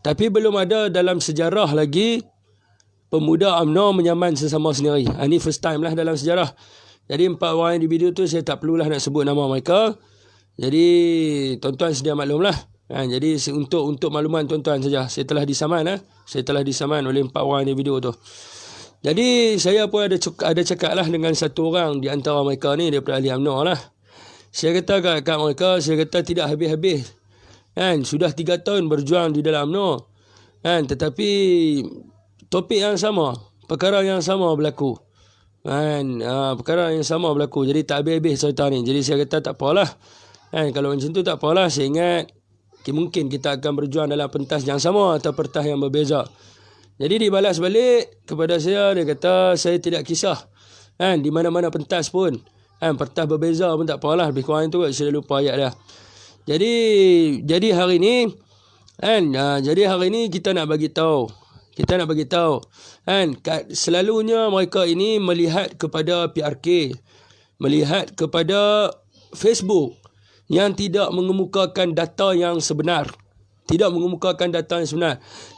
Tapi belum ada dalam sejarah lagi pemuda UMNO menyaman sesama sendiri. Ini first time lah dalam sejarah. Jadi 4 orang yang di video tu saya tak perlulah nak sebut nama mereka. Jadi tuan-tuan sedia maklumlah. Jadi untuk makluman tuan-tuan saja, saya telah disaman oleh 4 orang di video tu. Jadi saya pun ada cakap lah dengan satu orang di antara mereka ni daripada ahli UMNO lah. Saya kata kat mereka, saya kata tidak habis-habis. Sudah 3 tahun berjuang di dalam UMNO. Tetapi topik yang sama, perkara yang sama berlaku. Perkara yang sama berlaku. Jadi tak habis-habis cerita ni. Jadi saya kata tak apalah. Kalau macam tu tak apalah. Saya ingat mungkin kita akan berjuang dalam pentas yang sama atau pentas yang berbeza. Jadi dibalas balik kepada saya, dia kata saya tidak kisah. Di mana-mana pentas pun. Pentas berbeza pun tak apalah. Lebih kurang itu saya lupa ayat dia. Jadi hari ni kita nak bagi tahu. Selalunya mereka ini melihat kepada PRK, melihat kepada Facebook yang tidak mengemukakan data yang sebenar.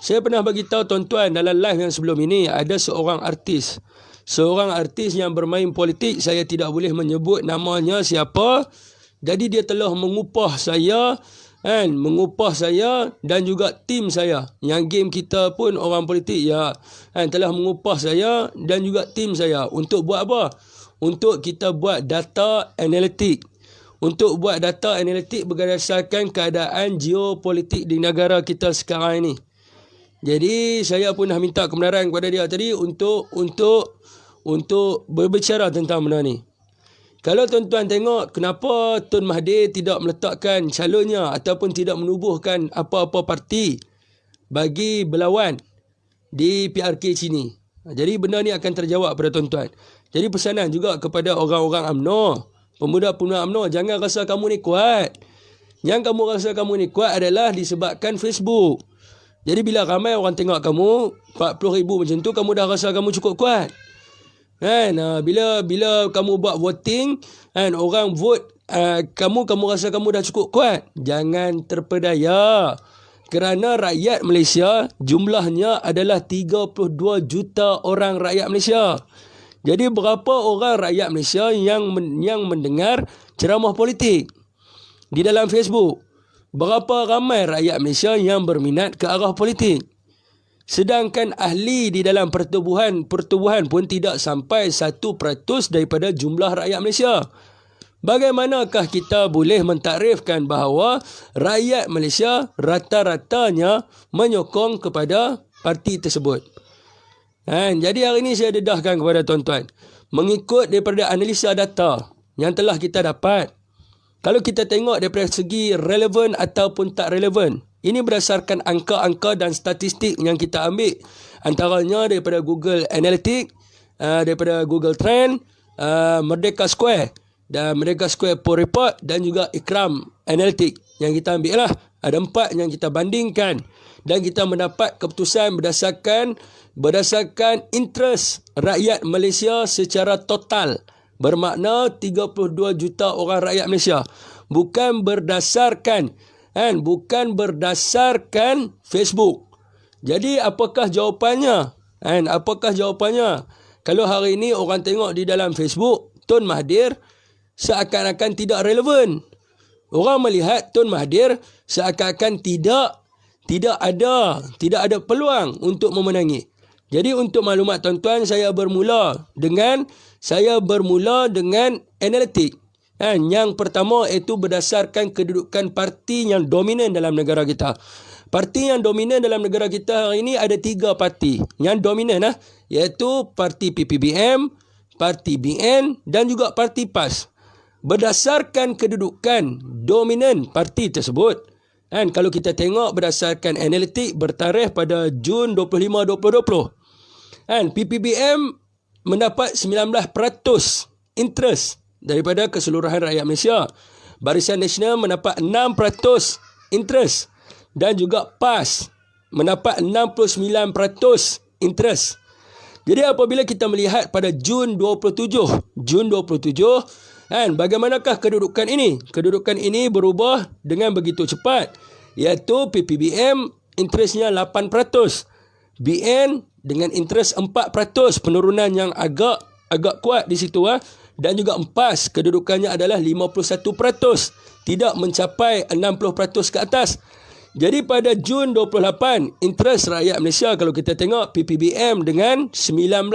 Saya pernah bagi tahu tuan-tuan dalam live yang sebelum ini, ada seorang artis yang bermain politik, saya tidak boleh menyebut namanya siapa. Jadi dia telah mengupah saya dan juga tim saya. Yang game kita pun orang politik telah mengupah saya dan juga tim saya untuk buat apa? Untuk kita buat data analitik. Untuk buat data analitik berdasarkan keadaan geopolitik di negara kita sekarang ini. Jadi saya pun dah minta kebenaran kepada dia tadi untuk berbicara tentang benda ni. Kalau tuan-tuan tengok kenapa Tun Mahathir tidak meletakkan calonnya ataupun tidak menubuhkan apa-apa parti bagi berlawan di PRK sini. Jadi benda ni akan terjawab pada tuan-tuan. Jadi pesanan juga kepada orang-orang UMNO, pemuda-pemuda UMNO, jangan rasa kamu ni kuat. Yang kamu rasa kamu ni kuat adalah disebabkan Facebook. Jadi bila ramai orang tengok kamu 40,000 macam tu, kamu dah rasa kamu cukup kuat. Bila kamu buat voting, orang vote, kamu rasa kamu dah cukup kuat. Jangan terpedaya. Kerana rakyat Malaysia jumlahnya adalah 32 juta orang rakyat Malaysia. Jadi berapa orang rakyat Malaysia yang mendengar ceramah politik di dalam Facebook? Berapa ramai rakyat Malaysia yang berminat ke arah politik? Sedangkan ahli di dalam pertubuhan pun tidak sampai 1% daripada jumlah rakyat Malaysia. Bagaimanakah kita boleh mentakrifkan bahawa rakyat Malaysia rata-ratanya menyokong kepada parti tersebut? Jadi hari ini saya dedahkan kepada tuan-tuan, mengikut daripada analisa data yang telah kita dapat, kalau kita tengok daripada segi relevan ataupun tak relevan, ini berdasarkan angka-angka dan statistik yang kita ambil, antaranya daripada Google Analytics, daripada Google Trend, Merdeka Square dan Merdeka Square Poll Report dan juga Ikram Analytics yang kita ambil lah. Ada 4 yang kita bandingkan dan kita mendapat keputusan berdasarkan interest rakyat Malaysia secara total. Bermakna 32 juta orang rakyat Malaysia. Bukan berdasarkan Facebook. Jadi apakah jawapannya? Kalau hari ini orang tengok di dalam Facebook Tun Mahathir seakan-akan tidak relevan. Orang melihat Tun Mahathir seakan-akan tidak ada peluang untuk memenangi. Jadi untuk maklumat tuan-tuan, saya bermula dengan analitik. Yang pertama iaitu berdasarkan kedudukan parti yang dominan dalam negara kita. Parti yang dominan dalam negara kita hari ini ada 3 parti yang dominan, iaitu parti PPBM, parti BN dan juga parti PAS. Berdasarkan kedudukan dominan parti tersebut, kalau kita tengok berdasarkan analitik bertarikh pada Jun 25, 2020, PPBM mendapat 19% interest daripada keseluruhan rakyat Malaysia. Barisan Nasional mendapat 6% interest dan juga PAS mendapat 69% interest. Jadi apabila kita melihat pada Jun 27, bagaimanakah kedudukan ini? Kedudukan ini berubah dengan begitu cepat, iaitu PPBM interestnya 8%. BN dengan interest 4%, penurunan yang agak kuat di situ dan juga EMPAS kedudukannya adalah 51%, tidak mencapai 60% ke atas. Jadi pada Jun 28, interest rakyat Malaysia kalau kita tengok PPBM dengan 19%,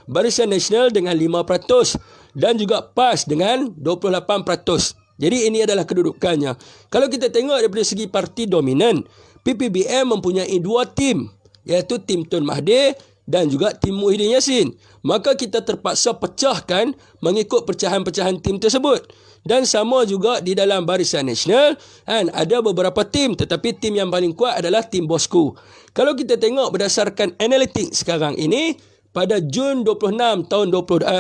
Barisan Nasional dengan 5% dan juga PAS dengan 28%. Jadi ini adalah kedudukannya. Kalau kita tengok daripada segi parti dominan, PPBM mempunyai 2 tim, iaitu tim Tun Mahathir dan juga tim Muhyiddin Yassin. Maka kita terpaksa pecahkan mengikut pecahan-pecahan tim tersebut. Dan sama juga di dalam Barisan Nasional, ada beberapa tim, tetapi tim yang paling kuat adalah tim Bosku. Kalau kita tengok berdasarkan analitik sekarang ini, pada Jun 26 tahun 2020,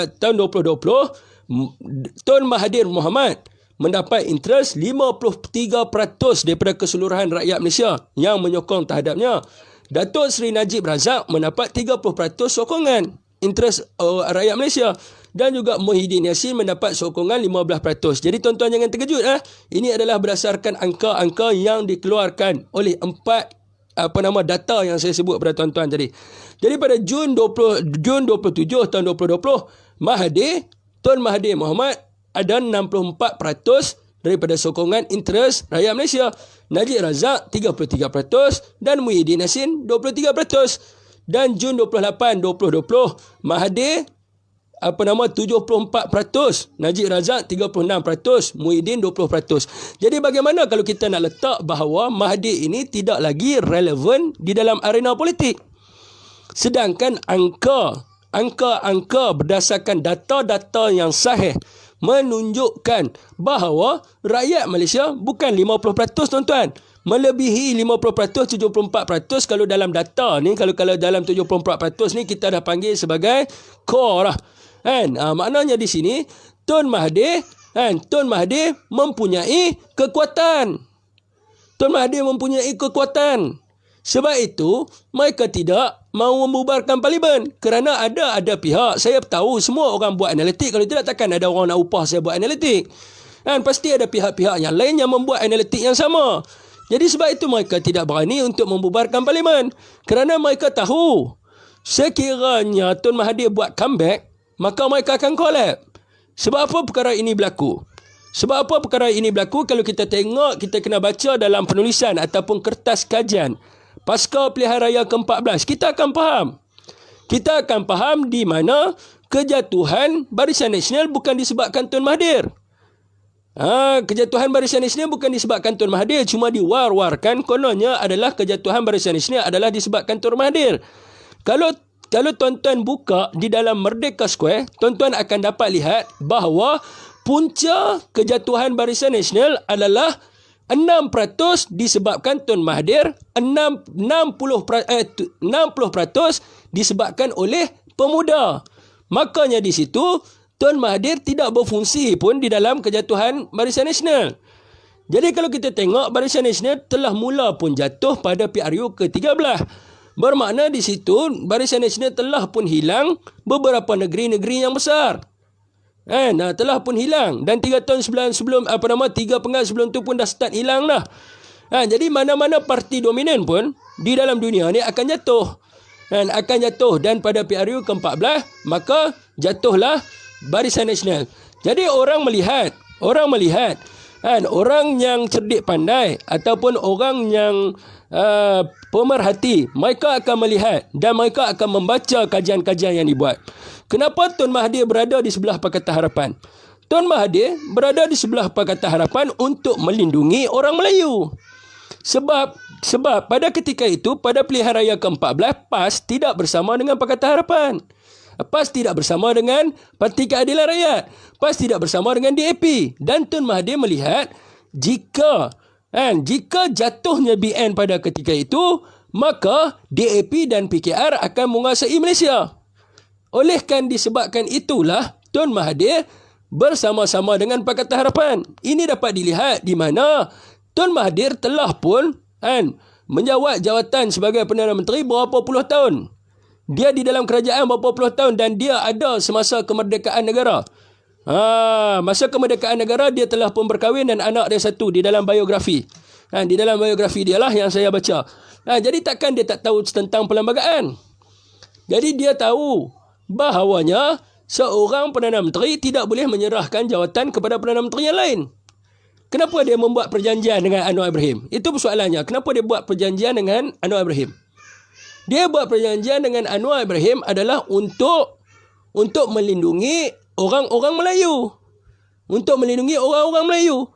Tun Mahathir Mohamad mendapat interest 53% daripada keseluruhan rakyat Malaysia yang menyokong terhadapnya. Datuk Seri Najib Razak mendapat 30% sokongan interest rakyat Malaysia. Dan juga Muhyiddin Yassin mendapat sokongan 15%. Jadi tuan-tuan jangan terkejut. Ini adalah berdasarkan angka-angka yang dikeluarkan oleh 4 data yang saya sebut pada tuan-tuan tadi. Jadi pada Jun 27 tahun 2020, Tun Mahathir Mohamad ada 64% daripada sokongan interest rakyat Malaysia. Najib Razak 33% dan Muhyiddin Yassin 23%. Dan Jun 28 2020, Mahathir 74%, Najib Razak 36%, Muhyiddin 20%. Jadi bagaimana kalau kita nak letak bahawa Mahathir ini tidak lagi relevan di dalam arena politik? Sedangkan angka berdasarkan data-data yang sahih menunjukkan bahawa rakyat Malaysia bukan 50%, tuan-tuan. Melebihi 50%, 74% kalau dalam data ni, kalau dalam 74% ni kita dah panggil sebagai core lah. Maknanya di sini Tun Mahathir mempunyai kekuatan. Tun Mahathir mempunyai kekuatan. Sebab itu mereka tidak mahu membubarkan parlimen kerana ada pihak, saya tahu semua orang buat analitik, kalau tidak takkan ada orang nak upah saya buat analitik. Pasti ada pihak-pihak yang lain yang membuat analitik yang sama. Jadi sebab itu mereka tidak berani untuk membubarkan parlimen kerana mereka tahu sekiranya Tun Mahathir buat comeback, maka mereka akan collapse. Sebab apa perkara ini berlaku? Kalau kita tengok, kita kena baca dalam penulisan ataupun kertas kajian pasca pilihan raya ke-14, kita akan faham di mana kejatuhan Barisan Nasional bukan disebabkan Tun Mahathir. Kejatuhan Barisan Nasional bukan disebabkan Tun Mahathir, cuma diwar-warkan kononnya adalah kejatuhan Barisan Nasional adalah disebabkan Tun Mahathir. Kalau tuan-tuan buka di dalam Merdeka Square, tuan-tuan akan dapat lihat bahawa punca kejatuhan Barisan Nasional adalah 6% disebabkan Tun Mahathir, 60% disebabkan oleh pemuda. Makanya di situ Tun Mahathir tidak berfungsi pun di dalam kejatuhan Barisan Nasional. Jadi kalau kita tengok, Barisan Nasional telah mula pun jatuh pada PRU ke-13. Bermakna di situ Barisan Nasional telah pun hilang beberapa negeri-negeri yang besar. Telah pun hilang. Dan 3 tahun sebelum 3 penggal sebelum tu pun dah start hilang dah. Jadi mana-mana parti dominan pun di dalam dunia ni akan jatuh. Dan pada PRU ke-14 maka jatuhlah Barisan Nasional. Jadi orang melihat orang yang cerdik pandai ataupun orang yang pemerhati, mereka akan melihat dan mereka akan membaca kajian-kajian yang dibuat. Kenapa Tun Mahathir berada di sebelah Pakatan Harapan? Tun Mahathir berada di sebelah Pakatan Harapan untuk melindungi orang Melayu. Sebab pada ketika itu, pada pilihan raya ke-14, PAS tidak bersama dengan Pakatan Harapan. PAS tidak bersama dengan Parti Keadilan Rakyat. PAS tidak bersama dengan DAP. Dan Tun Mahathir melihat jika jatuhnya BN pada ketika itu, maka DAP dan PKR akan menguasai Malaysia. Disebabkan itulah Tun Mahathir bersama-sama dengan Pakatan Harapan. Ini dapat dilihat di mana Tun Mahathir telah pun menjawat jawatan sebagai Perdana Menteri berapa puluh tahun. Dia di dalam kerajaan berapa puluh tahun dan dia ada semasa kemerdekaan negara. Masa kemerdekaan negara dia telah pun berkahwin dan anak dia satu di dalam biografi. Di dalam biografi dia lah yang saya baca. Jadi takkan dia tak tahu tentang perlembagaan. Jadi dia tahu bahawanya seorang Perdana Menteri tidak boleh menyerahkan jawatan kepada Perdana Menteri yang lain. Kenapa dia membuat perjanjian dengan Anwar Ibrahim? Itu persoalannya. Kenapa dia buat perjanjian dengan Anwar Ibrahim? Dia buat perjanjian dengan Anwar Ibrahim adalah untuk melindungi orang-orang Melayu. Untuk melindungi orang-orang Melayu.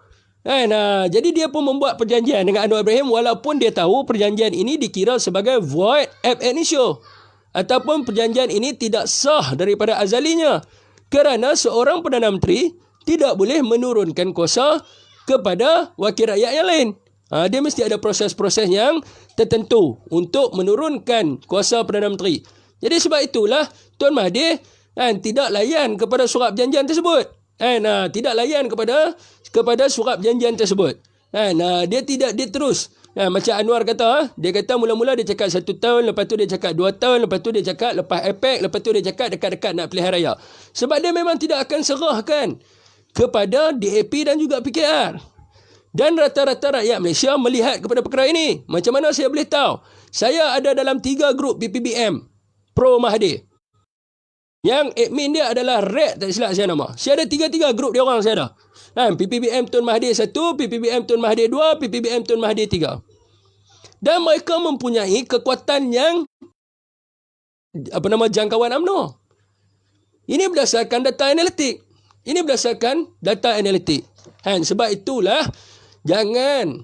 Jadi dia pun membuat perjanjian dengan Anwar Ibrahim walaupun dia tahu perjanjian ini dikira sebagai void ab initio. Ataupun perjanjian ini tidak sah daripada azalinya. Kerana seorang Perdana Menteri tidak boleh menurunkan kuasa kepada wakil rakyat yang lain. Dia mesti ada proses-proses yang tertentu untuk menurunkan kuasa Perdana Menteri. Jadi sebab itulah Tun Mahathir tidak layan kepada surat perjanjian tersebut. Tidak layan kepada surat perjanjian tersebut. Dia terus. Macam Anwar kata, dia kata mula-mula dia cakap 1 tahun, lepas tu dia cakap 2 tahun, lepas tu dia cakap lepas APEC, lepas tu dia cakap dekat-dekat nak pilihan raya. Sebab dia memang tidak akan serahkan kepada DAP dan juga PKR. Dan rata-rata rakyat Malaysia melihat kepada perkara ini. Macam mana saya boleh tahu? Saya ada dalam 3 grup PPBM Pro Mahathir. Yang admin dia adalah Red, tak silap saya nama. Saya ada 3 grup dia orang saya ada. PPBM Tun Mahathir 1, PPBM Tun Mahathir 2, PPBM Tun Mahathir 3. Dan mereka mempunyai kekuatan yang jangkauan UMNO. Ini berdasarkan data analitik. Sebab itulah jangan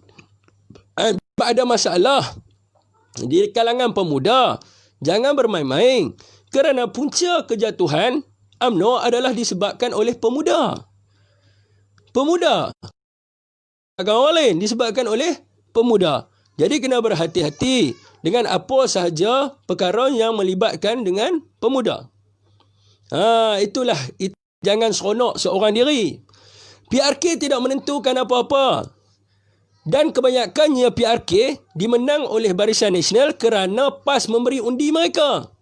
ada masalah di kalangan pemuda, jangan bermain-main. Kerana punca kejatuhan UMNO adalah disebabkan oleh pemuda. Agak orang lain disebabkan oleh pemuda. Jadi kena berhati-hati dengan apa sahaja perkara yang melibatkan dengan pemuda. Itulah. Jangan seronok seorang diri. PRK tidak menentukan apa-apa. Dan kebanyakannya PRK dimenang oleh Barisan Nasional kerana PAS memberi undi mereka.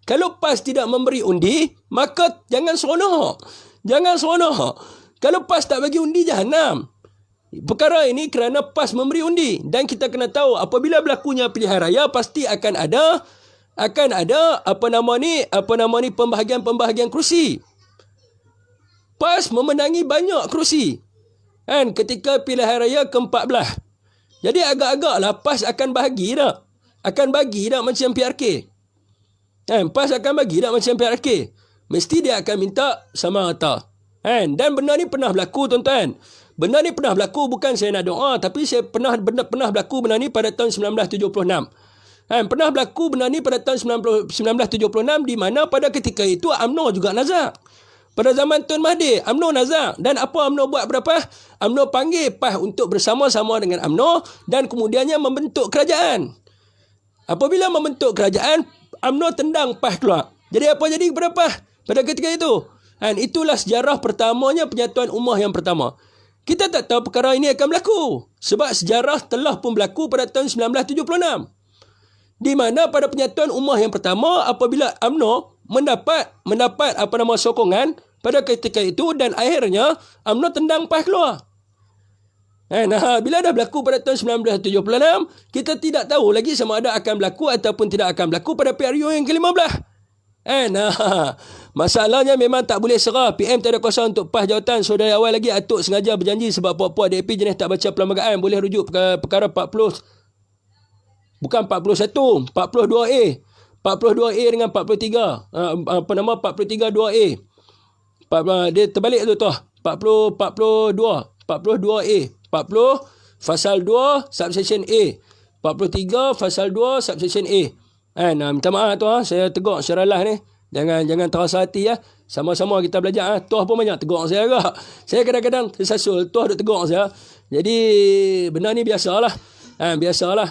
Kalau PAS tidak memberi undi, maka jangan seronok. Kalau PAS tak bagi undi, jahanam. Perkara ini kerana PAS memberi undi. Dan kita kena tahu, apabila berlakunya pilihan raya, pasti akan ada pembahagian kerusi. PAS memenangi banyak kerusi. Ketika pilihan raya ke-14. Jadi agak-agaklah PAS akan bagi dah. Macam PRK. PAS akan bagi tak macam PRK. Mesti dia akan minta sama rata. Dan benda ni pernah berlaku, tuan-tuan. Benda ni pernah berlaku, bukan saya nak doa, tapi saya pernah berlaku benda ni pada tahun 1976. Pernah berlaku benda ni pada tahun 1976 di mana pada ketika itu UMNO juga nazak. Pada zaman Tun Mahathir, UMNO nazak. Dan apa UMNO buat berapa? UMNO panggil PAS untuk bersama-sama dengan UMNO dan kemudiannya membentuk kerajaan. Apabila membentuk kerajaan, UMNO tendang PAS keluar. Jadi apa jadi kepada PAS pada ketika itu? Itulah sejarah pertamanya penyatuan ummah yang pertama. Kita tak tahu perkara ini akan berlaku. Sebab sejarah telah pun berlaku pada tahun 1976. Di mana pada penyatuan ummah yang pertama, apabila UMNO mendapat sokongan pada ketika itu dan akhirnya UMNO tendang PAS keluar. Bila dah berlaku pada tahun 1976, kita tidak tahu lagi sama ada akan berlaku ataupun tidak akan berlaku pada PRU yang ke-15. Masalahnya memang tak boleh serah. PM tak ada kuasa untuk PAS jawatan. So dari awal lagi Atuk sengaja berjanji sebab puak-puak DAP jenis tak baca perlembagaan. Boleh rujuk perkara 40. Bukan 41, 42A. 42A dengan 43. 43 2A. Dia terbalik tu. 42A. 40 Fasal 2 Subsection A. 43 Fasal 2 Subsection A. Minta maaf tu, saya tegur secara lah ni. Jangan terasa hati ya. Sama-sama kita belajar. Tuah pun banyak tegur saya agak. Saya kadang-kadang tersasul. Tuah duk tegur saya. Jadi benda ni biasalah. Biasalah.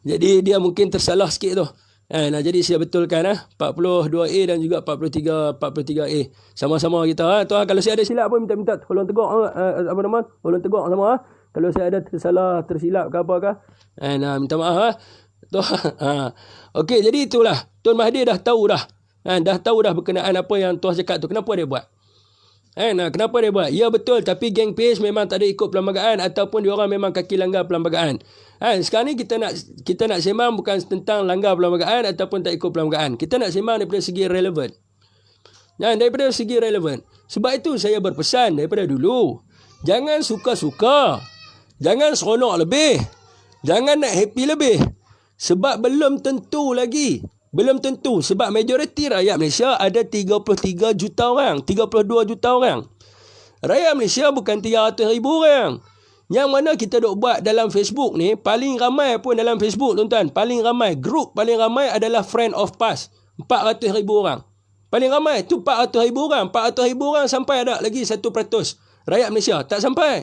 Jadi dia mungkin tersalah sikit tu. Jadi saya betulkan 42A dan juga 43A. Sama-sama kita. Tuan kalau saya ada silap pun minta tolong tegur tolong tegur sama. Kalau saya ada tersilap ke apa ke. Minta maaf Tuan. Okey, jadi itulah Tun Mahathir dah tahu dah. Dah tahu dah berkenaan apa yang Tuan cakap tu. Kenapa dia buat? Kenapa dia buat? Ya betul, tapi geng PH memang tak ada ikut perlembagaan ataupun diorang memang kaki langgar perlembagaan. Sekarang ni kita nak sembang bukan tentang langgar perlembagaan ataupun tak ikut perlembagaan. Kita nak sembang daripada segi relevan. Daripada segi relevan. Sebab itu saya berpesan daripada dulu, jangan suka-suka, jangan seronok lebih, jangan nak happy lebih. Sebab belum tentu lagi. Belum tentu. Sebab majoriti rakyat Malaysia ada 33 juta orang. 32 juta orang. Rakyat Malaysia bukan 300,000 orang. Yang mana kita duk buat dalam Facebook ni, paling ramai pun dalam Facebook tuan-tuan. Paling ramai. Grup paling ramai adalah Friend of Past. 400,000 orang. Paling ramai tu 400,000 orang. 400,000 orang sampai ada lagi 1% rakyat Malaysia. Tak sampai.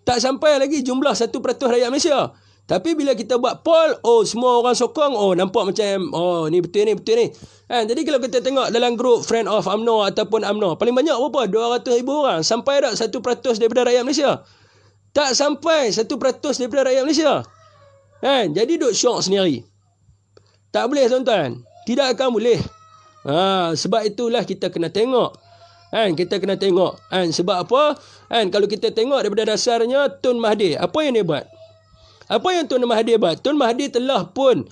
Tak sampai lagi jumlah 1% rakyat Malaysia. Tapi bila kita buat poll, semua orang sokong, nampak macam, ni betul ni. Jadi kalau kita tengok dalam grup Friend of UMNO ataupun UMNO, paling banyak berapa? 200,000 orang. Sampai tak 1% daripada rakyat Malaysia? Tak sampai 1% daripada rakyat Malaysia. Jadi duk syok sendiri. Tak boleh tuan-tuan. Tidak akan boleh. Sebab itulah kita kena tengok. Kita kena tengok. Sebab apa? Kalau kita tengok daripada dasarnya, Tun Mahathir, apa yang dia buat? Apa yang Tun Mahathir buat? Tun Mahathir telah pun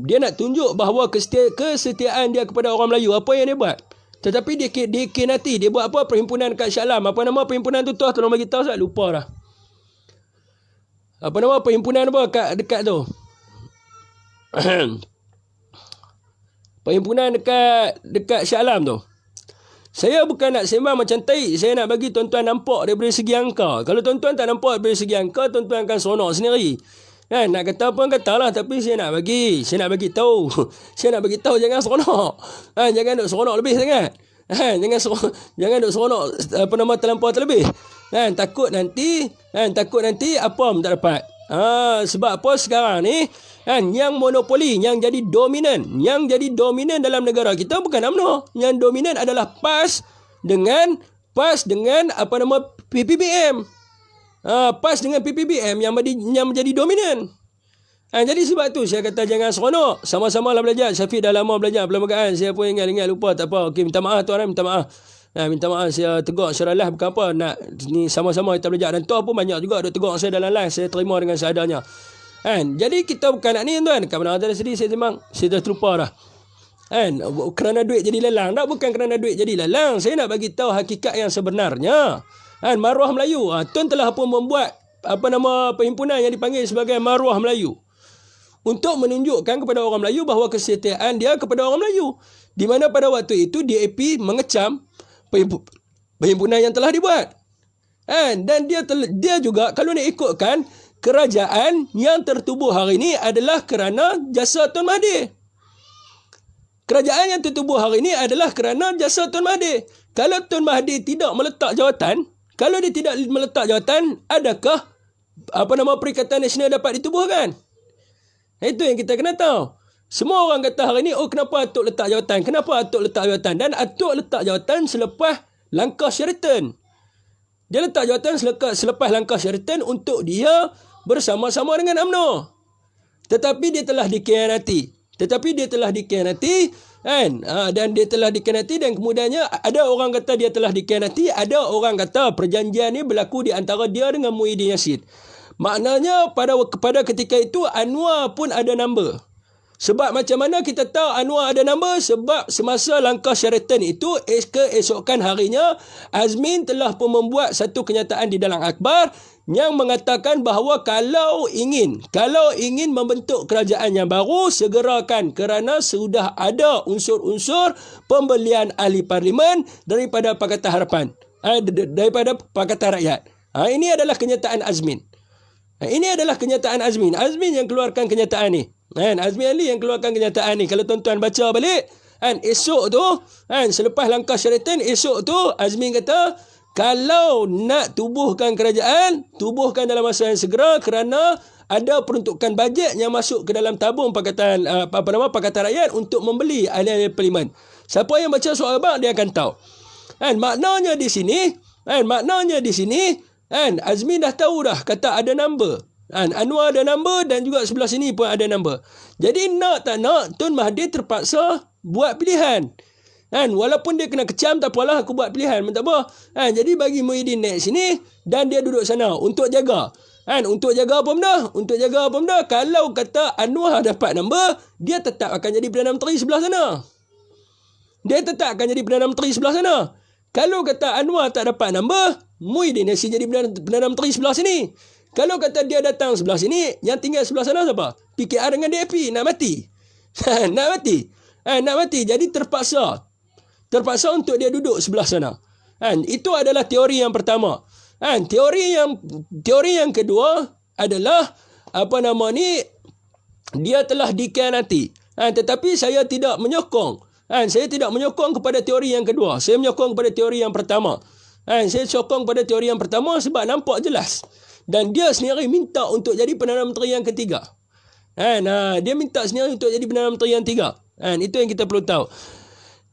dia nak tunjuk bahawa kesetiaan dia kepada orang Melayu. Apa yang dia buat? Tetapi dia nanti dia buat apa? Perhimpunan kat Shah Alam. Apa nama perhimpunan tu? Tolong bagi tahu saya, lupa dah. Apa nama perhimpunan apa dekat tu? Perhimpunan dekat Shah Alam tu. Saya bukan nak sembang macam taik. Saya nak bagi tuan-tuan nampak daripada segi angka. Kalau tuan-tuan tak nampak daripada segi angka, tuan-tuan akan seronok sendiri. Nak kata apa katalah, tapi saya nak bagi tahu. Saya nak bagi tahu jangan seronok. Jangan duk seronok lebih sangat. Jangan duk seronok terlampau terlebih. Takut nanti apa pun tak dapat. Sebab apa sekarang ni yang monopoli, yang jadi dominan dalam negara kita bukan UMNO. Yang dominan adalah PAS dengan PPBM. PAS dengan PPBM yang menjadi dominan. Jadi sebab tu saya kata jangan seronok. Sama-sama lah belajar. Syafiq dah lama belajar perlembagaan. Saya pun ingat lupa, tak apa. Okey, minta maaf tuan, minta maaf. Minta maaf saya tegur secara live, bukan apa. Ni sama-sama kita belajar. Dan tuan pun banyak juga duk tegur saya dalam live. Saya terima dengan seadanya. Jadi kita bukan nak ni tuan. Kat mana ada sedih saya memang saya dah terlupa dah. Kerana duit jadi lelang. Tak, bukan kerana duit jadi lelang. Saya nak bagi tahu hakikat yang sebenarnya. Maruah Melayu. Tuan telah pun membuat perhimpunan yang dipanggil sebagai Maruah Melayu. Untuk menunjukkan kepada orang Melayu bahawa kesetiaan dia kepada orang Melayu. Di mana pada waktu itu DAP mengecam perhimpunan yang telah dibuat. Dan dia juga kalau nak ikutkan, kerajaan yang tertubuh hari ini adalah kerana jasa Tun Mahathir. Kerajaan yang tertubuh hari ini adalah kerana jasa Tun Mahathir. Kalau Tun Mahathir tidak meletak jawatan, adakah Perikatan Nasional dapat ditubuhkan? Itu yang kita kena tahu. Semua orang kata hari ini, kenapa Atuk letak jawatan? Kenapa Atuk letak jawatan? Dan Atuk letak jawatan selepas langkah Sheraton. Dia letak jawatan selepas langkah Sheraton untuk dia bersama-sama dengan UMNO. Tetapi dia telah dikhianati. Dan dia telah dikhianati dan kemudiannya ada orang kata dia telah dikhianati, ada orang kata perjanjian ni berlaku di antara dia dengan Muhyiddin Yassin. Maknanya pada ketika itu Anwar pun ada number. Sebab macam mana kita tahu Anwar ada number? Sebab semasa langkah Sheraton itu, keesokan harinya Azmin telah pun membuat satu kenyataan di dalam akhbar yang mengatakan bahawa kalau ingin membentuk kerajaan yang baru, segerakan, kerana sudah ada unsur-unsur pembelian ahli parlimen daripada Pakatan Harapan, daripada Pakatan Rakyat. Ini adalah kenyataan Azmin. Azmin yang keluarkan kenyataan ni. Azmi Ali yang keluarkan kenyataan ni. Kalau tuan-tuan baca balik, esok tu, selepas langkah Sheraton, esok tu Azmi kata, kalau nak tubuhkan kerajaan, tubuhkan dalam masa yang segera kerana ada peruntukan bajet yang masuk ke dalam tabung Pakatan Rakyat untuk membeli ahli-ahli parlimen. Siapa yang baca soal abang dia akan tahu. Maknanya di sini, Azmi dah tahu dah, kata ada number. Anwar ada number dan juga sebelah sini pun ada number. Jadi nak tak nak, Tun Mahathir terpaksa buat pilihan. Kan, walaupun dia kena kecam, tak apalah, aku buat pilihan, tak apa. Kan, jadi bagi Muhyiddin naik sini dan dia duduk sana untuk jaga. Kan, untuk jaga apa benda? Untuk jaga apa benda? Kalau kata Anwar dapat number, dia tetap akan jadi Perdana Menteri sebelah sana. Dia tetap akan jadi Perdana Menteri sebelah sana. Kalau kata Anwar tak dapat number, Muhyiddin masih jadi Perdana Menteri sebelah sini. Kalau kata dia datang sebelah sini, yang tinggal sebelah sana siapa? PKR dengan DAP, nak mati. Nak mati. Nak mati. Jadi terpaksa untuk dia duduk sebelah sana. Itu adalah teori yang pertama. Teori yang kedua adalah dia telah dikhianati. Tetapi saya tidak menyokong. Saya tidak menyokong kepada teori yang kedua. Saya menyokong kepada teori yang pertama. Saya sokong pada teori yang pertama sebab nampak jelas. Dan dia sendiri minta untuk jadi Perdana Menteri yang ketiga. Dia minta sendiri untuk jadi Perdana Menteri yang ketiga. Itu yang kita perlu tahu.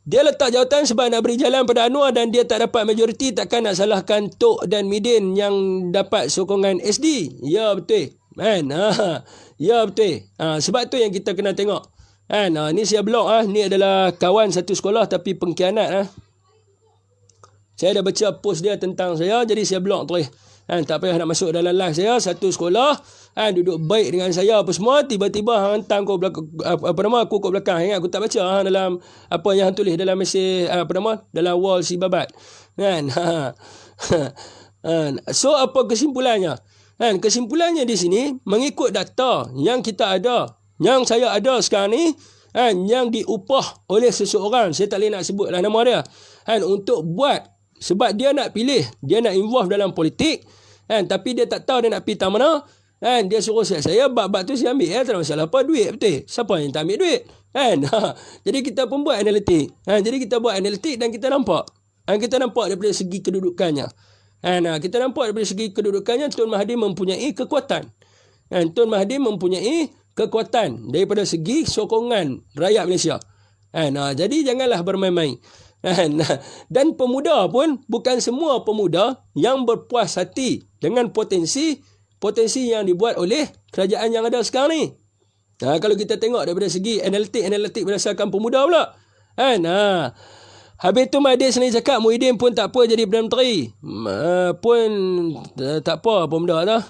Dia letak jawatan sebab nak beri jalan pada Anwar dan dia tak dapat majoriti, takkan nak salahkan Tok dan Midin yang dapat sokongan SD. Ya betul. Ya betul. Sebab tu yang kita kena tengok. Ni saya blog ni adalah kawan satu sekolah tapi pengkhianat. Saya dah baca post dia tentang saya, jadi saya blog terus. Tak payah nak masuk dalam live saya. Satu sekolah duduk baik dengan saya apa semua, tiba-tiba hantar kau belakang, aku kat belakang. Ingat aku tak baca dalam apa yang tulis dalam mesej dalam wall si babat. So apa kesimpulannya? Kesimpulannya di sini mengikut data yang kita ada, yang saya ada sekarang ni, yang diupah oleh seseorang, saya tak boleh nak sebutlah nama dia, untuk buat, sebab dia nak pilih, dia nak involve dalam politik, tapi dia tak tahu dia nak pergi tak mana, dia suruh saya bab tu saya ambil, tak ada masalah apa, duit betul, siapa yang tak ambil duit, jadi kita pun buat analitik, jadi kita buat analitik dan kita nampak daripada segi kedudukannya, kita nampak daripada segi kedudukannya Tun Mahathir mempunyai kekuatan, Tun Mahathir mempunyai kekuatan daripada segi sokongan rakyat Malaysia. Jadi janganlah bermain-main. Dan pemuda pun bukan semua pemuda yang berpuas hati dengan potensi yang dibuat oleh kerajaan yang ada sekarang ni. Kalau kita tengok daripada segi analitik berdasarkan pemuda pula. Habis tu Mahathir sendiri cakap Muhyiddin pun tak apa jadi Perdana Menteri. Pun tak apa pemuda tu.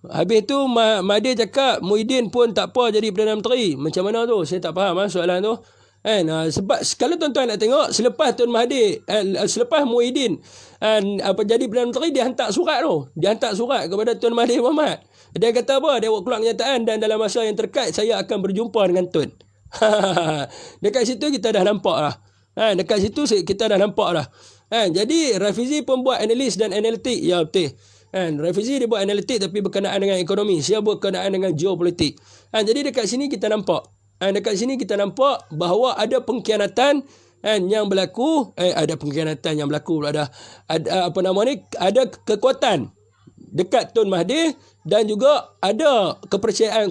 Habis tu Mahathir cakap Muhyiddin pun tak apa jadi Perdana Menteri. Macam mana tu? Saya tak faham soalan tu. Sebab kalau tuan-tuan nak tengok, selepas Tun Mahathir, selepas Muhyiddin jadi Perdana Menteri, dia hantar surat tu. Dia hantar surat kepada Tun Mahathir Mohamad. Dia kata apa? Dia keluar kenyataan dan dalam masa yang terkait saya akan berjumpa dengan Tun. Dekat situ kita dah nampak lah. Dekat situ kita dah nampak lah. Jadi Rafizi pun buat analis dan analitik. Ya betul. Rafizi dia buat analitik tapi berkenaan dengan ekonomi. Saya berkenaan dengan geopolitik. Jadi dekat sini kita nampak. Bahawa ada pengkhianatan yang berlaku. Ada pengkhianatan yang berlaku. Ada kekuatan dekat Tun Mahathir dan juga ada kepercayaan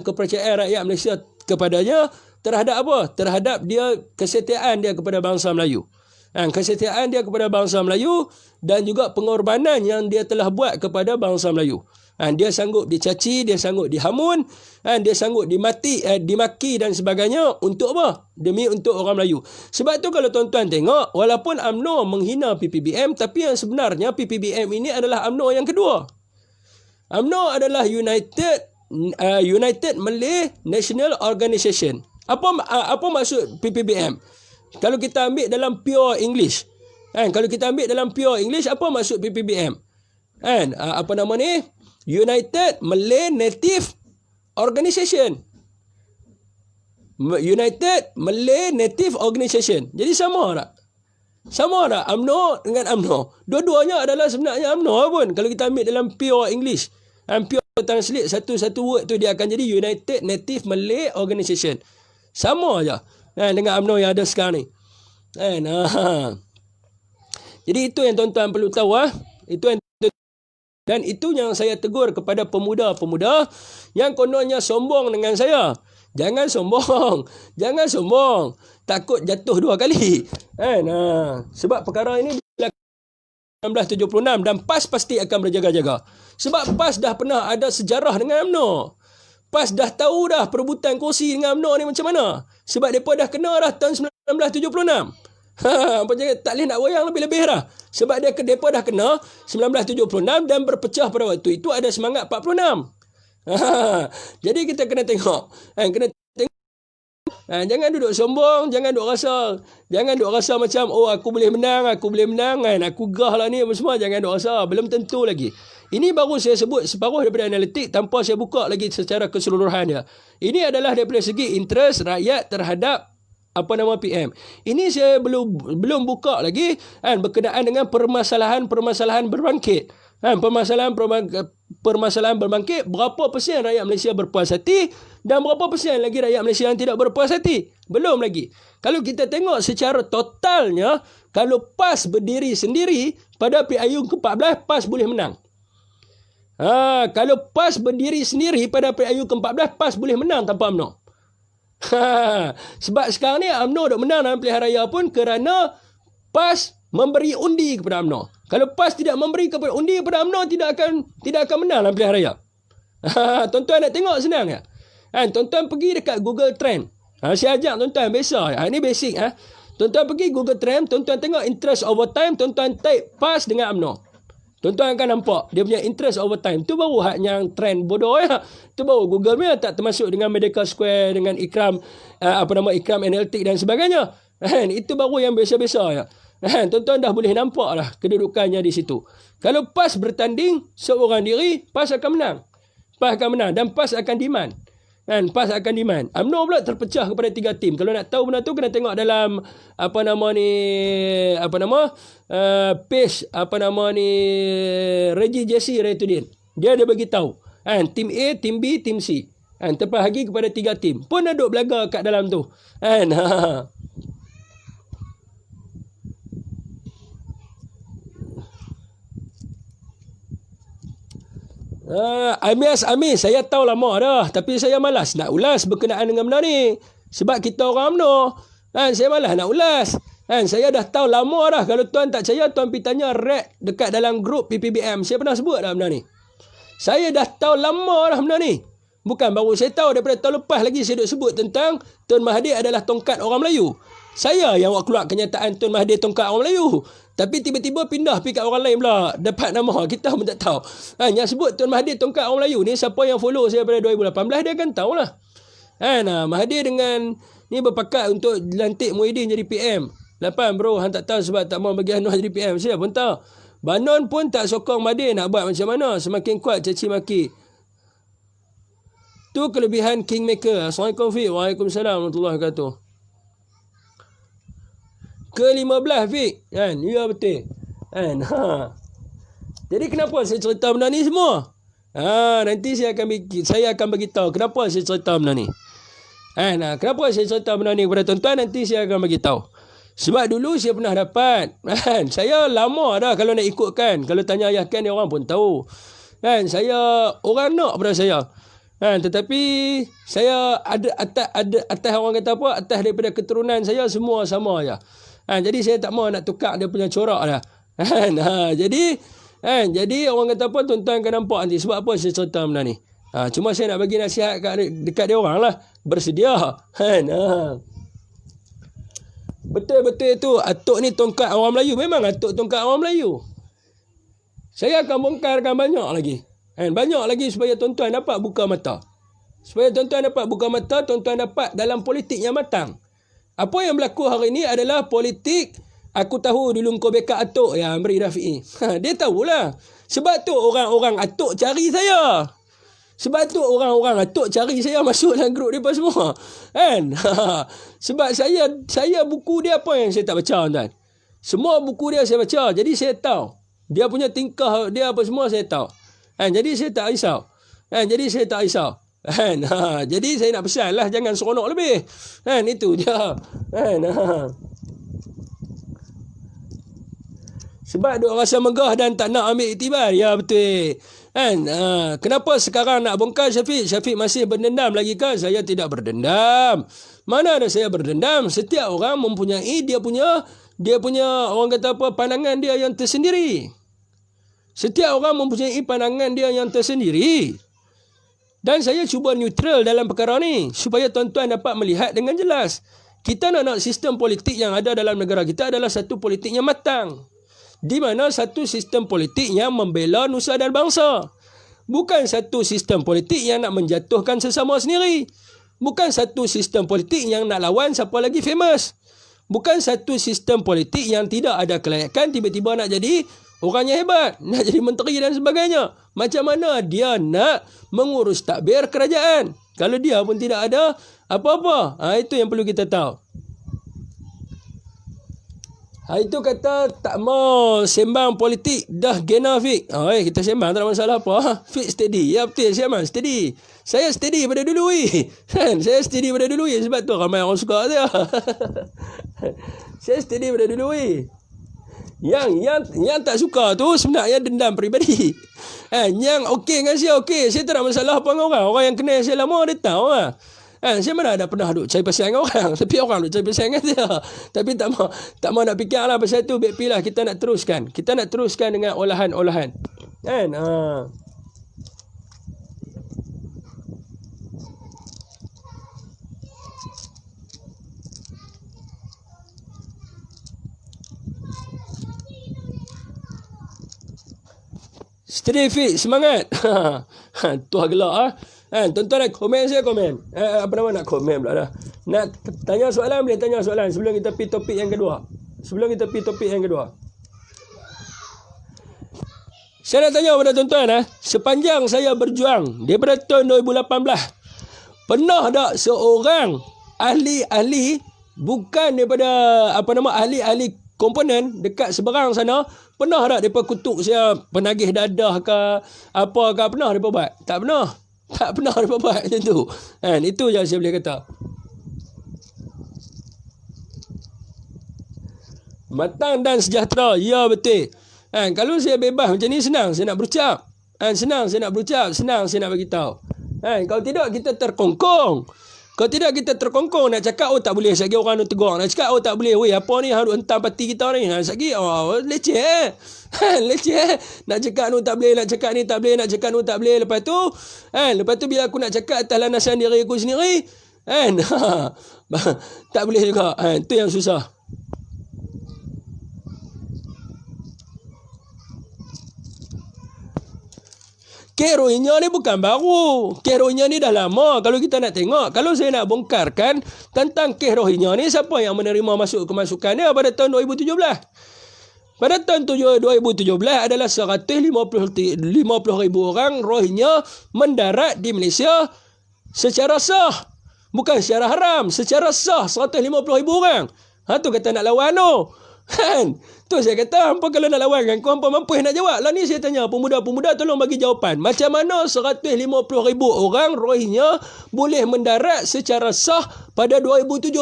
rakyat Malaysia kepadanya terhadap apa? Terhadap dia kesetiaan dia kepada bangsa Melayu. Kesetiaan dia kepada bangsa Melayu dan juga pengorbanan yang dia telah buat kepada bangsa Melayu. Dia sanggup dicaci, dia sanggup dihamun, dia sanggup dimaki dan sebagainya untuk apa? Demi untuk orang Melayu. Sebab tu kalau tuan-tuan tengok, walaupun UMNO menghina PPBM, tapi yang sebenarnya PPBM ini adalah UMNO yang kedua. UMNO adalah United Malay National Organisation. Apa maksud PPBM? Kalau kita ambil dalam pure English. Apa maksud PPBM? United Malay Native Organisation. United Malay Native Organisation. Jadi sama tak? Sama tak UMNO dengan UMNO? Dua-duanya adalah sebenarnya UMNO pun. Kalau kita ambil dalam pure English. Pure translate satu-satu word tu dia akan jadi United Native Malay Organisation. Sama aja dengan UMNO yang ada sekarang ni. Jadi itu yang tuan-tuan perlu tahu. Dan itu yang saya tegur kepada pemuda-pemuda yang kononnya sombong dengan saya. Jangan sombong. Takut jatuh dua kali. Sebab perkara ini 1976 dan PAS pasti akan berjaga-jaga. Sebab PAS dah pernah ada sejarah dengan UMNO. PAS dah tahu dah perebutan kursi dengan UMNO ni macam mana. Sebab mereka dah kena dah tahun 1976. Apa jangan tak boleh nak wayang lebih-lebih dah. Sebab mereka dah kena 1976 dan berpecah pada waktu itu ada semangat 46. Jadi kita kena tengok. Kena jangan duduk sombong, jangan duduk rasa macam aku boleh menang, aku gah lah ni apa semua, jangan duduk rasa, belum tentu lagi. Ini baru saya sebut separuh daripada analitik tanpa saya buka lagi secara keseluruhan dia. Ini adalah daripada segi interest rakyat terhadap PM. Ini saya belum buka lagi berkenaan dengan permasalahan berbangkit. Permasalahan berbangkit, berapa persen rakyat Malaysia berpuas hati dan berapa persen lagi rakyat Malaysia yang tidak berpuas hati. Belum lagi. Kalau kita tengok secara totalnya, kalau PAS berdiri sendiri pada PIU ke-14, PAS boleh menang. Kalau PAS berdiri sendiri pada PIU ke-14, PAS boleh menang tanpa UMNO. Sebab sekarang ni UMNO dah menang dalam pilihan raya pun kerana PAS memberi undi kepada UMNO. Kalau PAS tidak memberi kepada undi kepada UMNO, tidak akan menang dalam pilihan raya. Tuan-tuan nak tengok senang ya. Tuan-tuan pergi dekat Google Trend. Saya ajak tuan-tuan biasa. Ini basic. Tuan-tuan pergi Google Trend, tuan-tuan tengok interest over time, tuan-tuan type PAS dengan UMNO. Tuan-tuan akan nampak dia punya interest over time. Tu baru hak yang trend bodoh ya. Tu baru Google punya, tak termasuk dengan Medical Square, dengan Ikram Ikram Analytics dan sebagainya. Itu baru yang biasa-biasa ya. Tuan-tuan dah boleh nampak lah kedudukannya di situ. Kalau PAS bertanding seorang diri, PAS akan menang. PAS akan menang dan PAS akan demand. PAS akan demand. UMNO pula terpecah kepada 3 tim. Kalau nak tahu benda tu, kena tengok dalam page Reggie Jesse Raitudin. Dia ada bagi tahu. Tim A, tim B, tim C. Terbahagi kepada 3 tim. Pun ada duk belaga kat dalam tu. Amis, saya tahu lama dah. Tapi saya malas nak ulas berkenaan dengan benda ni. Sebab kita orang UMNO. Saya malas nak ulas. Saya dah tahu lama dah. Kalau tuan tak percaya, tuan pergi tanya Red dekat dalam grup PPBM. Saya pernah sebut dah benda ni. Saya dah tahu lama dah benda ni. Bukan baru saya tahu, daripada tahun lepas lagi saya duk sebut tentang Tun Mahathir adalah tongkat orang Melayu. Saya yang keluar kenyataan Tun Mahathir tongkat orang Melayu. Tapi tiba-tiba pindah pergi kat orang lain pula. Dapat nama. Kita pun tak tahu. Yang sebut Tun Mahathir tongkat orang Melayu ni, siapa yang follow saya pada 2018, dia akan tahulah. Mahathir dengan ni berpakat untuk lantik Muhyiddin jadi PM. 8 bro, hang tak tahu sebab tak mau bagi Anwar jadi PM. Saya pun tahu. Banon pun tak sokong Mahathir nak buat macam mana. Semakin kuat caci maki. Tu kelebihan Kingmaker. Assalamualaikum Fik. Waalaikumsalam warahmatullahi wabarakatuh. Ke-15 Fik. Ya betul. Jadi kenapa saya cerita benda ni semua? Nanti saya akan bagi tahu kenapa saya cerita benda ni. Kenapa saya cerita benda ni kepada tuan-tuan, nanti saya akan bagi tahu. Sebab dulu saya pernah dapat. Saya lama dah kalau nak ikutkan. Kalau tanya ayah kan, dia orang pun tahu. Saya orang nak pada saya. Tetapi saya ada atas orang kata apa, atas daripada keturunan saya semua sama aja. Jadi saya tak mau nak tukar dia punya corak dah. Jadi orang kata apa, tuan-tuan akan nampak nanti sebab apa saya cerita benda ni. Cuma saya nak bagi nasihat dekat dia orang lah, bersedia. Betul-betul tu atuk ni tongkat orang Melayu. Memang atuk tongkat orang Melayu. Saya akan bongkarkan banyak lagi. Banyak lagi supaya tuan-tuan dapat buka mata. Supaya tuan-tuan dapat buka mata, tuan-tuan dapat dalam politik yang matang. Apa yang berlaku hari ini adalah politik. Aku tahu dulu kau backup atuk ya, Amri Rafi'i. Dia tahulah. Sebab tu orang-orang atuk cari saya. Sebab tu orang-orang atuk cari saya masuk dalam grup mereka semua. Sebab saya buku dia apa yang saya tak baca, tuan. Semua buku dia saya baca. Jadi saya tahu. Dia punya tingkah dia apa semua saya tahu. Jadi saya tak risau. Jadi saya nak pesan lah, jangan seronok lebih. Itu je. Sebab dia rasa megah dan tak nak ambil iktibar. Ya betul. Kenapa sekarang nak bongkar Syafiq? Syafiq masih berdendam lagi kan? Saya tidak berdendam. Mana ada saya berdendam? Setiap orang mempunyai dia punya orang kata apa, pandangan dia yang tersendiri. Setiap orang mempunyai pandangan dia yang tersendiri. Dan saya cuba neutral dalam perkara ni supaya tuan-tuan dapat melihat dengan jelas. Kita nak sistem politik yang ada dalam negara kita adalah satu politik yang matang. Di mana satu sistem politik yang membela nusa dan bangsa. Bukan satu sistem politik yang nak menjatuhkan sesama sendiri. Bukan satu sistem politik yang nak lawan siapa lagi famous. Bukan satu sistem politik yang tidak ada kelayakan tiba-tiba nak jadi orang yang hebat, nak jadi menteri dan sebagainya. Macam mana dia nak mengurus takbir kerajaan kalau dia pun tidak ada apa-apa? Itu yang perlu kita tahu. Itu kata tak mau sembang politik dah gena fik. Kita sembang tak ada masalah apa. Fik steady. Ya betul sembang steady. Saya steady pada dulu kan. Saya steady pada dulu sebab tu ramai orang suka saya. Saya steady pada dulu Yang tak suka tu sebenarnya dendam peribadi. Yang okey dengan saya okey. Saya tak ada masalah apa dengan orang. Orang yang kenal saya lama dia tahu lah. Saya mana ada pernah duk cari pasal dengan orang. Tapi orang duk cari pasal dengan dia. Tapi tak mau nak fikir lah pasal tu. Baik pilih kita nak teruskan. Kita nak teruskan dengan olahan-olahan. Kan? Steady fit, semangat. Tuah gelak tuan-tuan nak komen saya komen. Apa nama nak komen pula dah. Nak tanya soalan boleh tanya soalan sebelum kita pergi topik yang kedua. Saya nak tanya kepada tuan-tuan sepanjang saya berjuang daripada tahun 2018 pernah tak seorang ahli bukan daripada ahli komponen dekat seberang sana pernah tak depa kutuk saya penagih dadah ke apa ke pernah depa buat? Tak pernah depa buat macam tu. Itu je saya boleh kata. Matang dan sejahtera. Ya betul. Kalau saya bebas macam ni senang saya nak berucap. Senang saya nak bagi tahu. Kalau tidak kita terkongkong. Nak cakap tak boleh satgi orang nak tegur. Nak cakap tak boleh. Weh apa ni hang duk hentam parti kita ni. Satgi leceh. Leceh. Nak cakap tak boleh, nak cakap ni tak boleh, nak cakap tak boleh. Lepas tu biar aku nak cakap atas landasan diri aku sendiri. Tak boleh juga. Itu yang susah. Kes Rohingya ni bukan baru. Kes Rohingya ni dah lama. Kalau kita nak tengok, kalau saya nak bongkarkan tentang kes Rohingya ni, siapa yang menerima kemasukan dia pada tahun 2017? Pada tahun 2017 adalah 150,000 orang Rohingya mendarat di Malaysia secara sah. Bukan secara haram, secara sah 150,000 orang. Tu kata nak lawan tu. Tu saya kata hampa kalau nak lawan kan, kau hampa mampu nak jawab. Lah ni saya tanya pemuda-pemuda tolong bagi jawapan. Macam mana 150,000 orang Rohingya boleh mendarat secara sah pada 2017?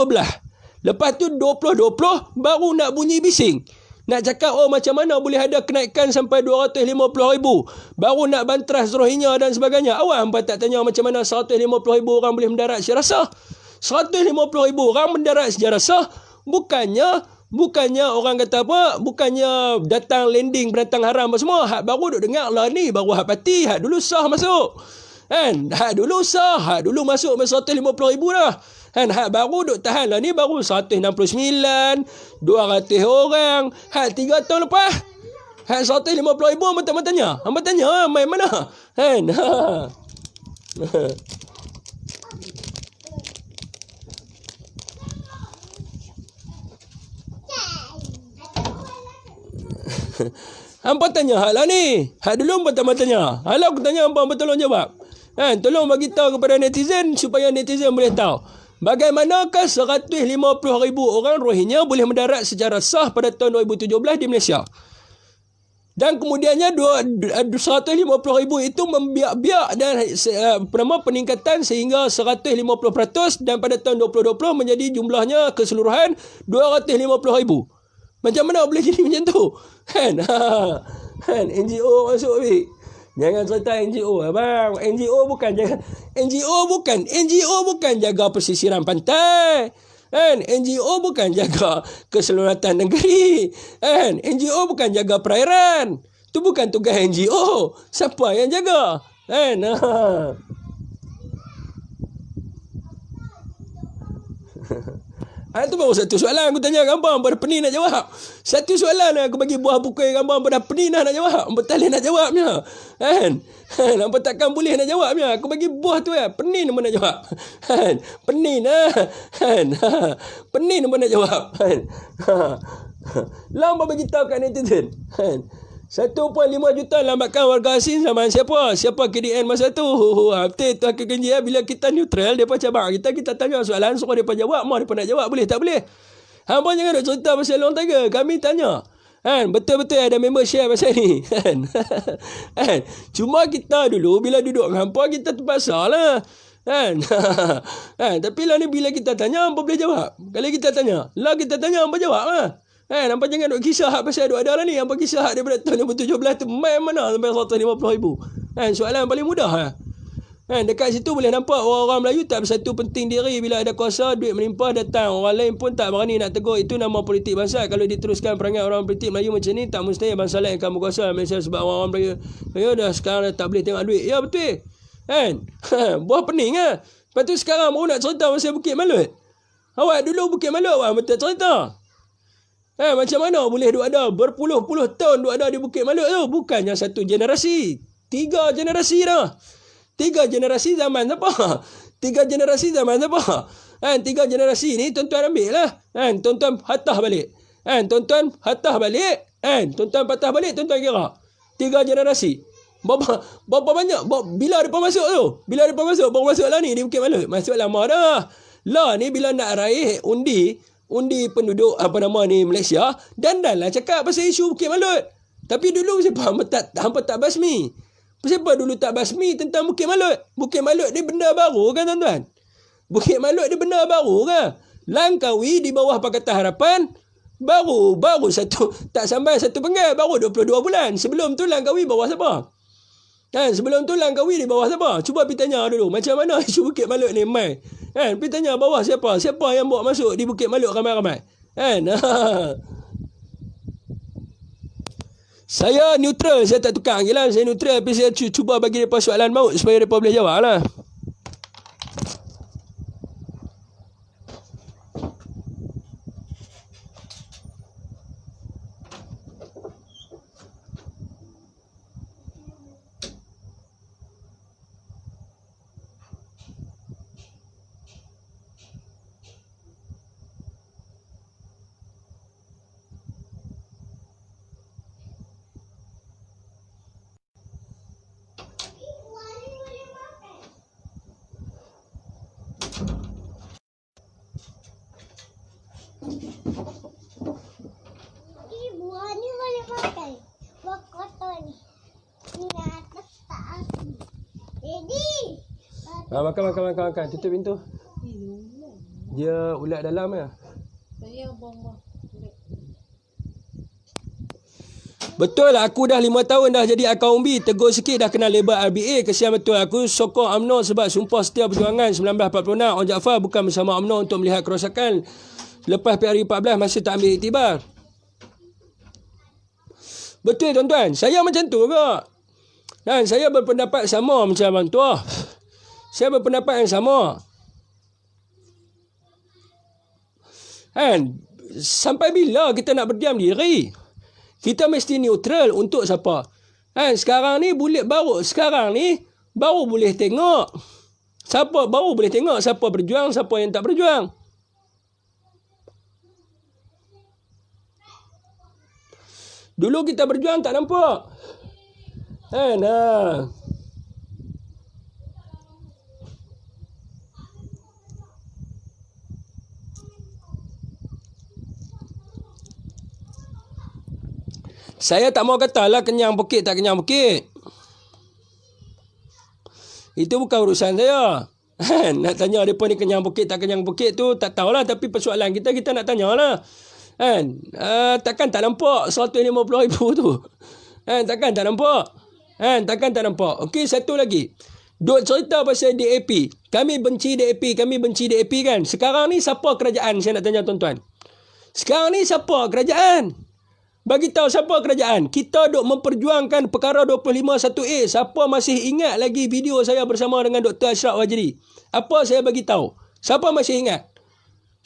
Lepas tu 2020 baru nak bunyi bising. Nak cakap macam mana boleh ada kenaikan sampai 250,000. Baru nak bantras Rohingya dan sebagainya. Awak hampa tak tanya macam mana 150,000 orang boleh mendarat secara sah? 150,000 orang mendarat secara sah. Bukannya orang kata apa, bukannya datang landing pendatang haram apa semua. Hak baru duk dengar lah ni, baru hak parti, hak dulu sah masuk. Hak dulu sah, hak dulu masuk 150,000 dah. Hak baru duk tahan lah ni, baru 169, 200 orang. Hak 3 tahun lepas, hak 150,000 hamba tanya, main mana? Hampa tanya hak lah ni. Hak dulu hampa tak tanya. Kalau aku tanya hampa tolong jawab. Tolong bagi tahu kepada netizen supaya netizen boleh tahu. Bagaimanakah 150,000 orang Rohingya boleh mendarat secara sah pada tahun 2017 di Malaysia? Dan kemudiannya 150,000 itu membiak-biak dan peningkatan sehingga 150% dan pada tahun 2020 menjadi jumlahnya keseluruhan 250,000. Macam mana boleh jadi macam tu? NGO masuk weh. Jangan cerita NGO abang. NGO bukan jaga pesisiran pantai. NGO bukan jaga keselamatan negeri. NGO bukan jaga perairan. Itu bukan tugas NGO. Siapa yang jaga? Itu baru satu soalan aku tanya gambar, hangpa dah pening nak jawab. Satu soalan aku bagi buah pukul gambar, hangpa dah pening nak jawab. Hangpa tak boleh nak jawabnya. Kan? Hangpa takkan boleh nak jawabnya. Aku bagi buah tu pening hangpa nak jawab. Kan? Pening lah. Kan? Pening hangpa nak jawab. Kan? Lah hangpa bagi tahu kat netizen. Kan? 1.5 juta lambatkan warga asing zaman siapa? Siapa KDN masa tu? Betul tu akan kenji bila kita neutral depa cabang kita tanya soalan suruh depa jawab, mau depa nak jawab boleh tak boleh? Hangpa jangan nak cerita pasal Long Tiger. Kami tanya. Kan betul-betul ada member share pasal ni. Kan? Kan? Cuma kita dulu bila duduk dengan hangpa kita terpaksalah. Kan? Kan? Tapi lah ni bila kita tanya hangpa boleh jawab. Kalau kita tanya, lah kita tanya hangpa jawab lah. Nampak jangan duk kisah hak pasal duk ada lah ni. Nampak kisah hak daripada tahun 2017 tu main mana sampai 150,000. Soalan paling mudah dekat situ boleh nampak orang-orang Melayu tak bersatu penting diri bila ada kuasa, duit melimpah datang. Orang lain pun tak berani nak tegur. Itu nama politik bangsa. Kalau diteruskan perangai orang politik Melayu macam ni, tak mustahil bangsa lain akan berkuasa Malaysia sebab orang-orang Melayu dah sekarang dah tak boleh tengok duit. Ya betul. Kan? Buah pening Lepas tu sekarang baru nak cerita pasal Bukit Malut. Awak dulu Bukit Malut awak betul cerita. Macam mana boleh duk ada berpuluh-puluh tahun duk ada di Bukit Malut tu? Bukannya satu generasi. 3 generasi dah. 3 generasi zaman siapa? 3 generasi zaman siapa? 3 generasi ni tuan-tuan ambil lah. Tuan-tuan hatah balik. Tuan-tuan hatah balik. Tuan-tuan patah balik, tuan-tuan kira. 3 generasi. Berapa banyak? Bila mereka masuk tu? Bila mereka masuk? Baru masuk lah ni di Bukit Malut. Masuk lama dah. Lah ni bila nak raih undi penduduk Malaysia dan lah cakap pasal isu Bukit Malut. Tapi dulu siapa hampa tak basmi? Siapa dulu tak basmi tentang Bukit Malut? Bukit Malut ni benda baru kan tuan-tuan? Bukit Malut ni benda baru kan? Langkawi di bawah Pakatan Harapan baru tak sampai 1 penggal, baru 22 bulan. Sebelum tu Langkawi bawah siapa? Sebelum tu Langkawi di bawah siapa? Cuba pergi tanya dulu macam mana isu Bukit Malut ni mai. Pergi tanya bawah siapa? Siapa yang bawa masuk di Bukit Malut ramai-ramai? Saya neutral, saya tak tukar lagi lah. Saya neutral tapi saya cuba bagi mereka soalan maut supaya mereka boleh jawab lah. Buah ni boleh makan. Buah kotor ni. Ni atas tak api. Ready? Makan. Tutup pintu. Dia ulat dalam ya. Saya bong. Betul aku dah 5 tahun dah jadi akau umbi. Tegur sikit dah kena label RBA. Kesian betul aku sokong UMNO sebab Sumpah Setia Perjuangan 1946 Orang Jaafar bukan bersama UMNO untuk melihat kerosakan. Lepas PRU 14 masih tak ambil iktibar. Betul tuan-tuan. Saya macam tu juga. Dan saya berpendapat sama macam Abang Tuah. Saya berpendapat yang sama. Sampai bila kita nak berdiam diri? Kita mesti neutral untuk siapa? Sekarang ni sekarang ni baru boleh tengok. Baru boleh tengok siapa berjuang, siapa yang tak berjuang. Dulu kita berjuang tak nampak. Saya tak mau katalah kenyang bukit tak kenyang bukit. Itu bukan urusan saya. Nak tanya mereka ni kenyang bukit tak kenyang bukit tu tak tahulah. Tapi persoalan kita nak tanyalah. Takkan tak nampak 150,000 tu. Takkan tak nampak. Takkan tak nampak. Okey, satu lagi. Duk cerita pasal DAP. Kami benci DAP kan. Sekarang ni siapa kerajaan? Saya nak tanya tuan-tuan. Sekarang ni siapa kerajaan? Bagi tahu siapa kerajaan. Kita duk memperjuangkan perkara 251A. Siapa masih ingat lagi video saya bersama dengan Dr. Ashraf Wajdi? Apa saya bagi tahu? Siapa masih ingat?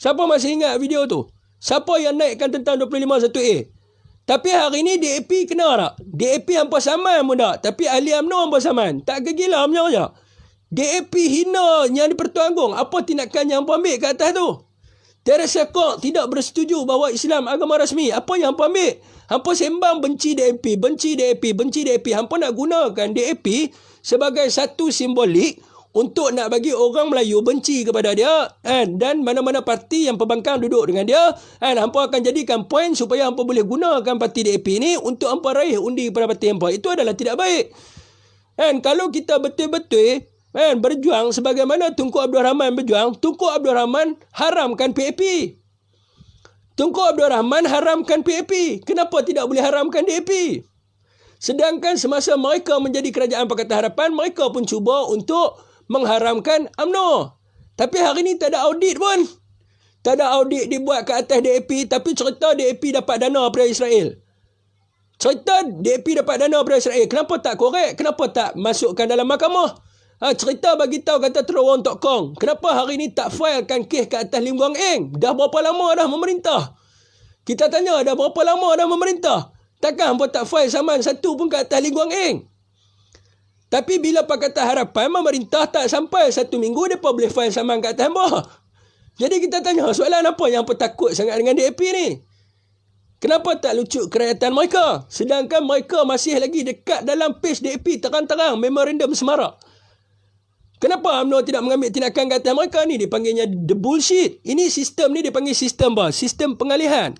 Siapa masih ingat video tu? Siapa yang naikkan tentang 251A? Tapi hari ni DAP kena tak? DAP hampa saman pun tak. Tapi ahli UMNO hampa saman. Tak kegila macam je. DAP hina yang di Pertuan Agong. Apa tindakan yang hampa ambil kat atas tu? Teresa Kok tidak bersetuju bahawa Islam agama rasmi. Apa yang hampa ambil? Hampa sembang benci DAP, benci DAP, benci DAP. Hampa nak gunakan DAP sebagai satu simbolik untuk nak bagi orang Melayu benci kepada dia, kan? Dan mana-mana parti yang pembangkang duduk dengan dia, kan? Hampa akan jadikan poin supaya hampa boleh gunakan parti DAP ni untuk hampa raih undi kepada parti hampa. Itu adalah tidak baik, kan? Kalau kita betul-betul, kan, berjuang sebagaimana Tunku Abdul Rahman berjuang, Tunku Abdul Rahman haramkan PAP. Tunku Abdul Rahman haramkan PAP. Kenapa tidak boleh haramkan DAP? Sedangkan semasa mereka menjadi kerajaan Pakatan Harapan, mereka pun cuba untuk mengharamkan UMNO. Tapi hari ni tak ada audit pun. Tak ada audit dibuat ke atas DAP, tapi cerita DAP dapat dana daripada Israel. Cerita DAP dapat dana daripada Israel. Kenapa tak korek? Kenapa tak masukkan dalam mahkamah? Cerita bagi tahu kata Terowong Tok Kong. Kenapa hari ni tak filekan kes ke atas Lim Guang Eng? Dah berapa lama dah memerintah? Kita tanya, dah berapa lama dah memerintah? Takkan hampa tak file saman satu pun ke atas Lim Guang Eng? Tapi bila Pakatan Harapan memerintah tak sampai 1 minggu, mereka boleh file saman kat atas hampa. Jadi kita tanya, soalan apa yang hampa takut sangat dengan DAP ni? Kenapa tak lucut kerajaan mereka? Sedangkan mereka masih lagi dekat dalam page DAP terang-terang, memorandum semarak. Kenapa UMNO tidak mengambil tindakan kat atas mereka ni? Dipanggilnya the bullshit. Ini sistem ni dipanggil sistem apa? Sistem pengalihan.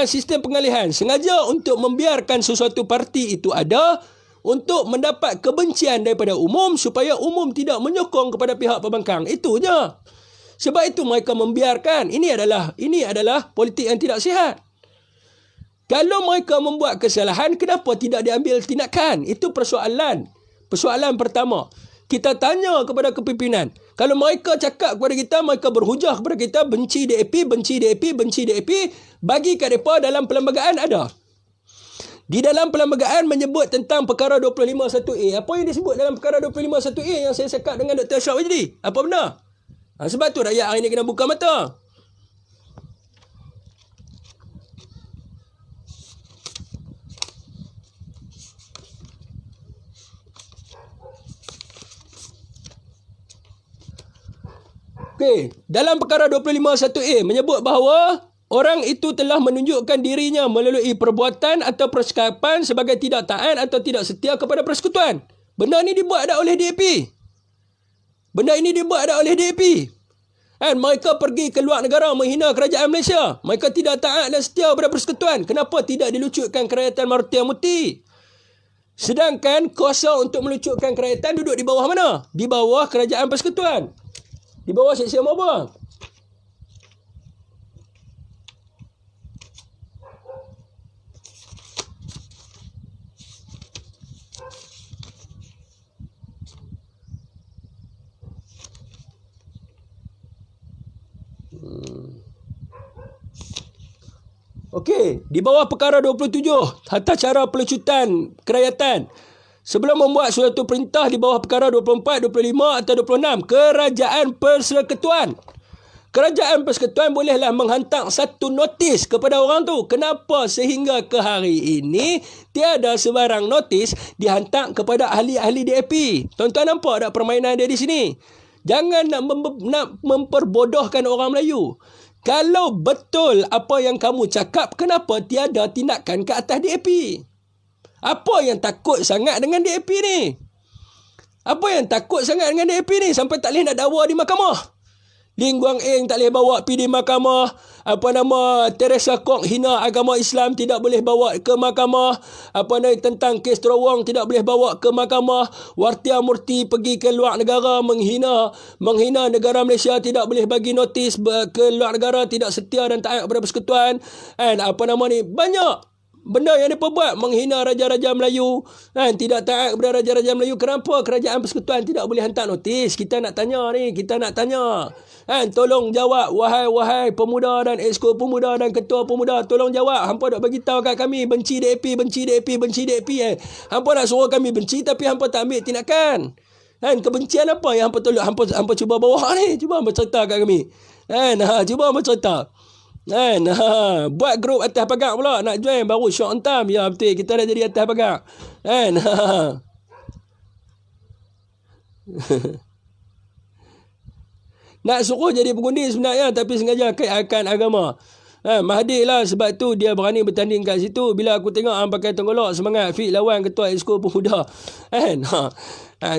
Sistem pengalihan. Sengaja untuk membiarkan sesuatu parti itu ada, untuk mendapat kebencian daripada umum supaya umum tidak menyokong kepada pihak pembangkang. Itu je. Sebab itu mereka membiarkan. Ini adalah politik yang tidak sihat. Kalau mereka membuat kesalahan, kenapa tidak diambil tindakan? Itu persoalan. Persoalan pertama. Kita tanya kepada kepimpinan. Kalau mereka cakap kepada kita, mereka berhujah kepada kita, benci DAP, benci DAP, benci DAP, bagi kat mereka dalam perlembagaan ada. Di dalam perlembagaan menyebut tentang perkara 251A. Apa yang disebut dalam perkara 251A yang saya cakap dengan Dr. Ashraf Wajdi? Apa benar? Sebab tu rakyat hari ini kena buka mata. Okey, dalam perkara 251A menyebut bahawa orang itu telah menunjukkan dirinya melalui perbuatan atau percakapan sebagai tidak taat atau tidak setia kepada persekutuan. Benda ini dibuat ada oleh DAP. Benda ini dibuat ada oleh DAP. Dan mereka pergi ke luar negara menghina kerajaan Malaysia. Mereka tidak taat dan setia kepada persekutuan. Kenapa tidak dilucutkan kerajaan Maruti Muti? Sedangkan kuasa untuk melucutkan kerajaan duduk di bawah mana? Di bawah kerajaan persekutuan. Di bawah seksi apa? Okey, di bawah perkara 27, tata cara pelucutan kerajaan. Sebelum membuat suatu perintah di bawah perkara 24, 25 atau 26, kerajaan persekutuan. Kerajaan persekutuan bolehlah menghantar satu notis kepada orang tu. Kenapa sehingga ke hari ini tiada sebarang notis dihantar kepada ahli-ahli DAP? Tuan-tuan nampak tak permainan dia di sini? Jangan nak memperbodohkan orang Melayu. Kalau betul apa yang kamu cakap, kenapa tiada tindakan ke atas DAP? Apa yang takut sangat dengan DAP ni? Apa yang takut sangat dengan DAP ni sampai tak boleh nak dakwa di mahkamah? Lim Guang Eng tak boleh bawa pergi di mahkamah. Teresa Kok hina agama Islam tidak boleh bawa ke mahkamah. Tentang kes Terowong tidak boleh bawa ke mahkamah. Wartia Murti pergi ke luar negara menghina negara Malaysia, tidak boleh bagi notis ke luar negara, tidak setia dan taat kepada persekutuan. Banyak benda yang mereka buat, menghina raja-raja Melayu, tidak taat kepada raja-raja Melayu. Kenapa kerajaan persekutuan tidak boleh hantar notis? Kita nak tanya ni, tolong jawab, wahai pemuda dan exco pemuda dan ketua pemuda, tolong jawab. Hampa nak bagi tahu kat kami benci DAP. Hampa nak suruh kami benci tapi hampa tak ambil tindakan. Kebencian apa yang hampa cuba bawa ni? Cuba hampa cerita kat kami. Kan? Cuba apa cerita. Kan? Buat grup atas pagar pula. Nak join baru short on time. Ya betul. Kita dah jadi atas pagar. Kan? Nak suruh jadi pengundi sebenarnya. Tapi sengaja kaitkan agama. Mahathir lah sebab tu dia berani bertanding kat situ. Bila aku tengok pakai tenggolok semangat fit lawan ketua Exco Pemuda. Kan?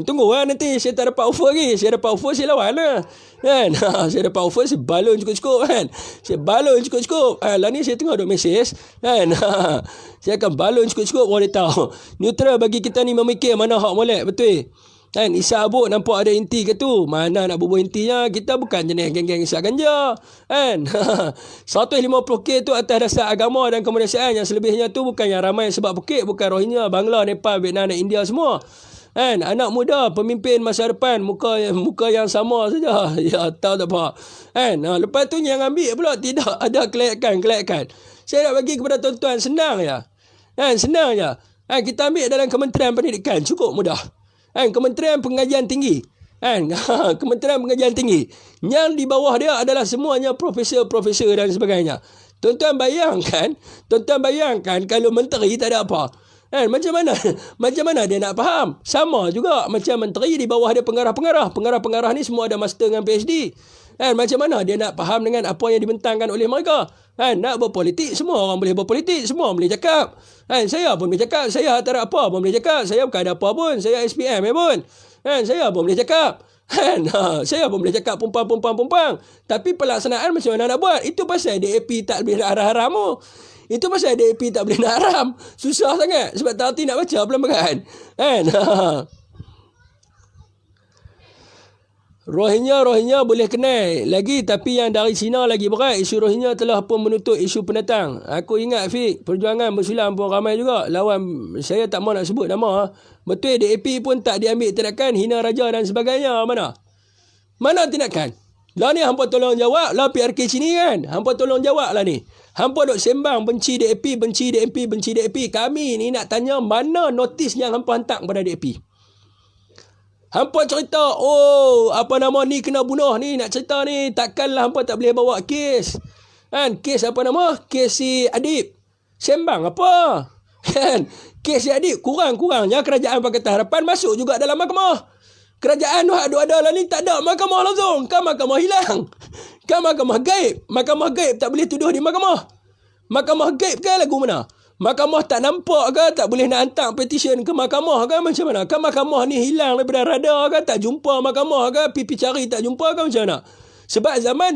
Tunggu lah nanti saya tak dapat offer lagi. Saya dapat offer saya lawan lah. Kan? Saya dapat offer saya balon cukup-cukup kan. Saya balon cukup-cukup. Lah ni saya tengok duk mesej kan. Saya akan balon cukup-cukup orang dia tahu. Neutral bagi kita ni memikir mana hak molek betul. Kan isap abuk nampak ada inti ke tu. Mana nak bubuh intinya. Kita bukan jenis geng-geng isap ganja. Kan 150k tu atas dasar agama dan kemanusiaan. Yang selebihnya tu bukan yang ramai sebab bukit. Bukan Rohingya, Bangla, Nepal, Vietnam dan India semua. Kan anak muda pemimpin masa depan. Muka yang sama saja. Ya tahu tak apa. Kan lepas tu yang ambil pula tidak ada kelayakan. Saya nak bagi kepada tuan-tuan senang ya. Kan senang je. Kan kita ambil dalam Kementerian Pendidikan cukup mudah. Kan Kementerian Pengajian Tinggi. Kan Kementerian Pengajian Tinggi. Yang di bawah dia adalah semuanya profesor dan sebagainya. Tuan-tuan bayangkan kalau menteri tak ada apa. Kan macam mana dia nak faham? Sama juga macam menteri di bawah dia pengarah-pengarah. Pengarah-pengarah ni semua ada master dengan PhD. Kan macam mana dia nak faham dengan apa yang dibentangkan oleh mereka? Kan nak berpolitik, semua orang boleh berpolitik, semua boleh cakap. Kan saya pun boleh cakap, saya tak ada apa pun boleh cakap. Saya bukan ada apa pun, saya SPM pun. Kan saya pun boleh cakap. Kan saya pun boleh cakap pumpang. Tapi pelaksanaan macam mana nak buat? Itu pasal DAP tak boleh nak haram tu. Itu pasal DAP tak boleh nak haram. Susah sangat sebab tak hati nak baca pelan-pelan. Kan Rohingya boleh kenal lagi, tapi yang dari Cina lagi berat. Isu Rohingya telah pun menutup isu pendatang. Aku ingat Fik, perjuangan bersulam pun ramai juga lawan, saya tak mahu nak sebut nama. Betul DAP pun tak diambil tindakan, hina raja dan sebagainya. Mana tindakan? Lah ni hampa tolong jawab lah PRK sini kan. Hampa tolong jawab lah ni. Hampa duk sembang benci DAP. Kami ni nak tanya mana notis yang hampa hantar kepada DAP. Hampa cerita, ni kena bunuh ni, nak cerita ni, takkanlah hampa tak boleh bawa kes. Kan, kes kes si Adib. Sembang apa? Kan, kes si Adib, kurang-kurangnya kerajaan Pakatan Harapan masuk juga dalam mahkamah. Kerajaan ada lah ni, tak ada mahkamah langsung. Kan mahkamah hilang. Kan mahkamah gaib. Mahkamah gaib tak boleh tuduh di mahkamah. Mahkamah gaib kan lagu mana? Mahkamah tak nampak ke, tak boleh nak hantar petition ke mahkamah ke, macam mana? Kan mahkamah ni hilang daripada radar ke, tak jumpa mahkamah ke, pipi cari tak jumpa ke, macam mana? Sebab zaman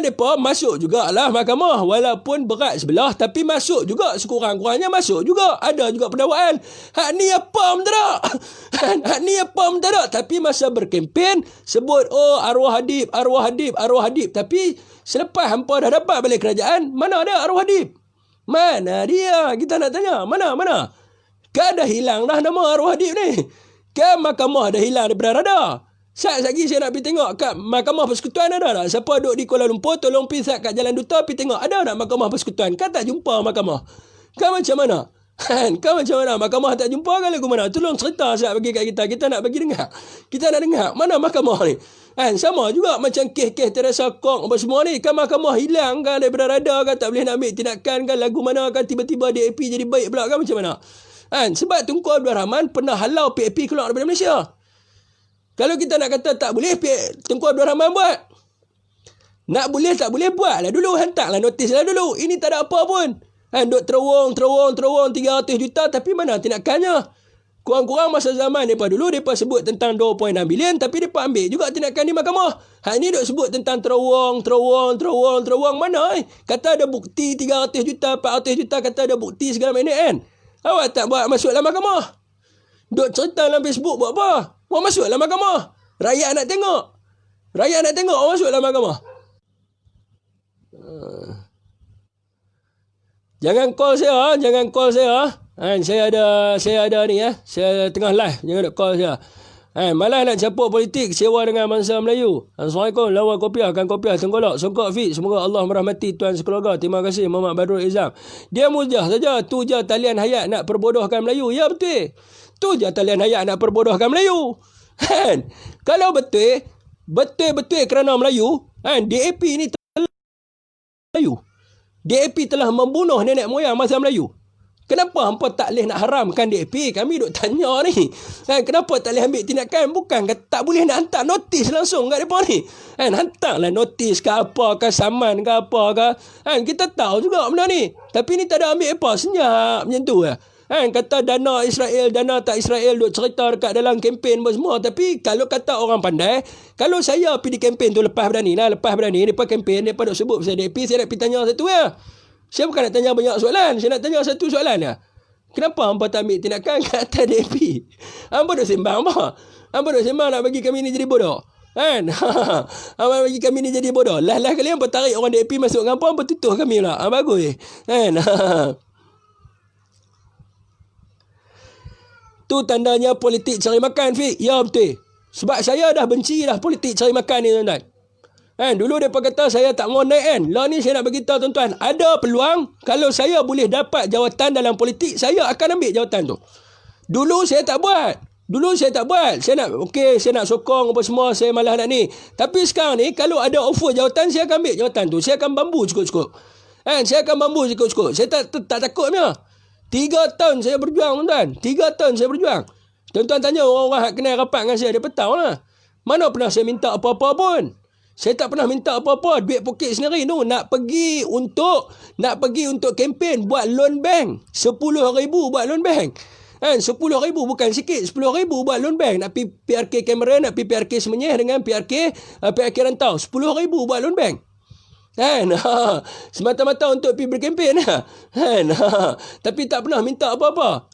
mereka masuk jugalah mahkamah, walaupun berat sebelah, tapi masuk juga, sekurang-kurangnya masuk juga, ada juga pendakwaan. Hak ni apa pun tak ada. Tapi masa berkempen sebut arwah Hadib, tapi selepas hampa dah dapat balik kerajaan, mana ada arwah Hadib? Mana dia? Kita nak tanya. Mana? Kan dah hilang dah nama arwah Hadib ni. Kan mahkamah dah hilang daripada radar. Sat lagi saya nak pergi tengok kat mahkamah persekutuan ada tak? Siapa duduk di Kuala Lumpur tolong pergi sat kat Jalan Duta pergi tengok ada tak mahkamah persekutuan? Kan tak jumpa mahkamah. Kan macam mana? Mahkamah tak jumpa kan lagu mana? Tolong cerita sat bagi kat kita. Kita nak bagi dengar. Kita nak dengar mana mahkamah ni. Kan sama juga macam kes Teresa Kong apa semua ni. Kan mahkamah hilang kan daripada radar kan, tak boleh nak ambil tindakan kan, lagu mana kan tiba-tiba DAP jadi baik pula kan, macam mana? Kan sebab Tunku Abdul Rahman pernah halau PAP keluar daripada Malaysia. Kalau kita nak kata tak boleh, Tunku Abdul Rahman buat. Nak boleh tak boleh buat lah dulu, hantarlah notis lah dulu. Ini tak ada apa pun. Kan duk terowong 300 juta tapi mana tindakannya? Kurang-kurang masa zaman mereka dulu, mereka sebut tentang 2.6 bilion, tapi mereka ambil juga tindakan di mahkamah. Hak ni duk sebut tentang terowong. Mana kata ada bukti 300 juta, 400 juta, kata ada bukti segala macam kan. Awak tak buat masuk dalam mahkamah. Duk cerita dalam Facebook buat apa? Awak masuk dalam mahkamah. Rakyat nak tengok, awak masuk dalam mahkamah. Jangan call saya. Saya ada ni ya. Saya tengah live. Jangan nak call saya. Malah nak campur politik, sewa dengan bangsa Melayu. Assalamualaikum. Lawan kopiah, tenggolok, songkok fit. Semoga Allah merahmati tuan sekeluarga. Terima kasih Muhammad Badrul Izam. Dia mujah saja. Tu je talian hayat nak perbodohkan Melayu. Ya betul. Tu je talian hayat nak perbodohkan Melayu. Kan? Kalau betul kerana Melayu, DAP ni Melayu. DAP telah membunuh nenek moyang bangsa Melayu. Kenapa hampa tak boleh nak haramkan DAP? Kami duk tanya ni. Kenapa tak boleh ambil tindakan? Bukan tak boleh nak hantar notis langsung kat mereka ni. Hantarlah notis ke apa ke, saman ke apa ke. Kita tahu juga benda ni. Tapi ni tak ada ambil apa, senyap macam tu lah. Kata dana Israel, dana tak Israel, duk cerita dekat dalam kempen semua. Tapi kalau kata orang pandai, kalau saya pergi di kempen tu lepas berani, lepas kempen, mereka duk sebut pasal DAP, saya nak pergi tanya satu ya. Saya bukan nak tanya banyak soalan. Saya nak tanya satu soalan ya. Kenapa hampa tak ambil tindakan kat atas DAP? Hampa duk sembang apa? Hampa duk sembang nak bagi kami ni jadi bodoh. Hampa bagi kami ni jadi bodoh. Lah kali hampa tarik orang DAP masuk dengan hampa tutup kami lah. Bagus. Tu tandanya politik cari makan, Fik. Ya, betul. Sebab saya dah benci dah politik cari makan ni, tuan-tuan. Dulu mereka kata saya tak mau naik kan. Lah ni saya nak beritahu tuan-tuan, ada peluang kalau saya boleh dapat jawatan dalam politik, saya akan ambil jawatan tu. Dulu saya tak buat. Saya nak sokong apa semua, saya malah nak ni. Tapi sekarang ni kalau ada offer jawatan, saya akan ambil jawatan tu. Saya akan bambu cukup-cukup. Saya tak takut punya. 3 tahun saya berjuang, tuan-tuan. 3 tahun saya berjuang. Tuan-tuan tanya orang-orang kenal rapat dengan saya, dia tahu lah. Mana pernah saya minta apa-apa pun. Saya tak pernah minta apa-apa. Duit poket sendiri tu. Nak pergi untuk kempen buat loan bank. 10,000 buat loan bank. 10,000 bukan sikit. 10,000 buat loan bank. Nak pergi PRK Cameron, nak pergi PRK Semenyih dengan PRK Rantau. 10,000 buat loan bank. Semata-mata untuk pergi berkempen. Tapi tak pernah minta apa-apa.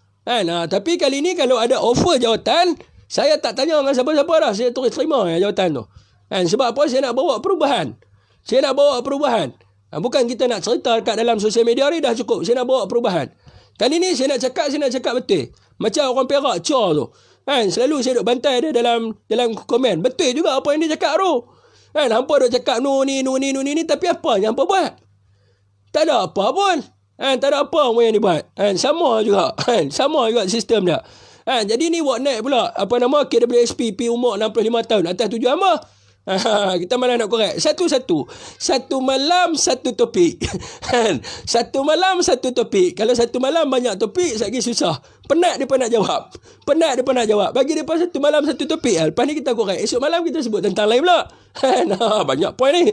Tapi kali ni kalau ada offer jawatan, saya tak tanya dengan siapa-siapa dah. Saya terus terima jawatan tu. Sebab apa? Saya nak bawa perubahan. Bukan kita nak cerita dekat dalam sosial media ni dah cukup. Saya nak bawa perubahan. Kali ni saya nak cakap betul. Macam orang Perak Chor tu. Selalu saya duk bantai dia dalam komen. Betul juga apa yang dia cakap tu. Hampa duk cakap ni, tapi apa yang hampa buat? Tak ada apa pun. Tak ada apa yang dia buat. Sama juga. Sama juga sistem dia. Jadi ni buat naik pula. Apa nama? KWSP umur 65 tahun. Atas tujuan apa? Kita malah nak korek. Satu-satu. Satu malam, satu topik. Satu malam, satu topik. Kalau satu malam banyak topik, lagi susah. Penat dia nak jawab. Bagi dia satu malam, satu topik. Lepas ni kita korek. Esok malam kita sebut tentang lain pula. Banyak poin ni.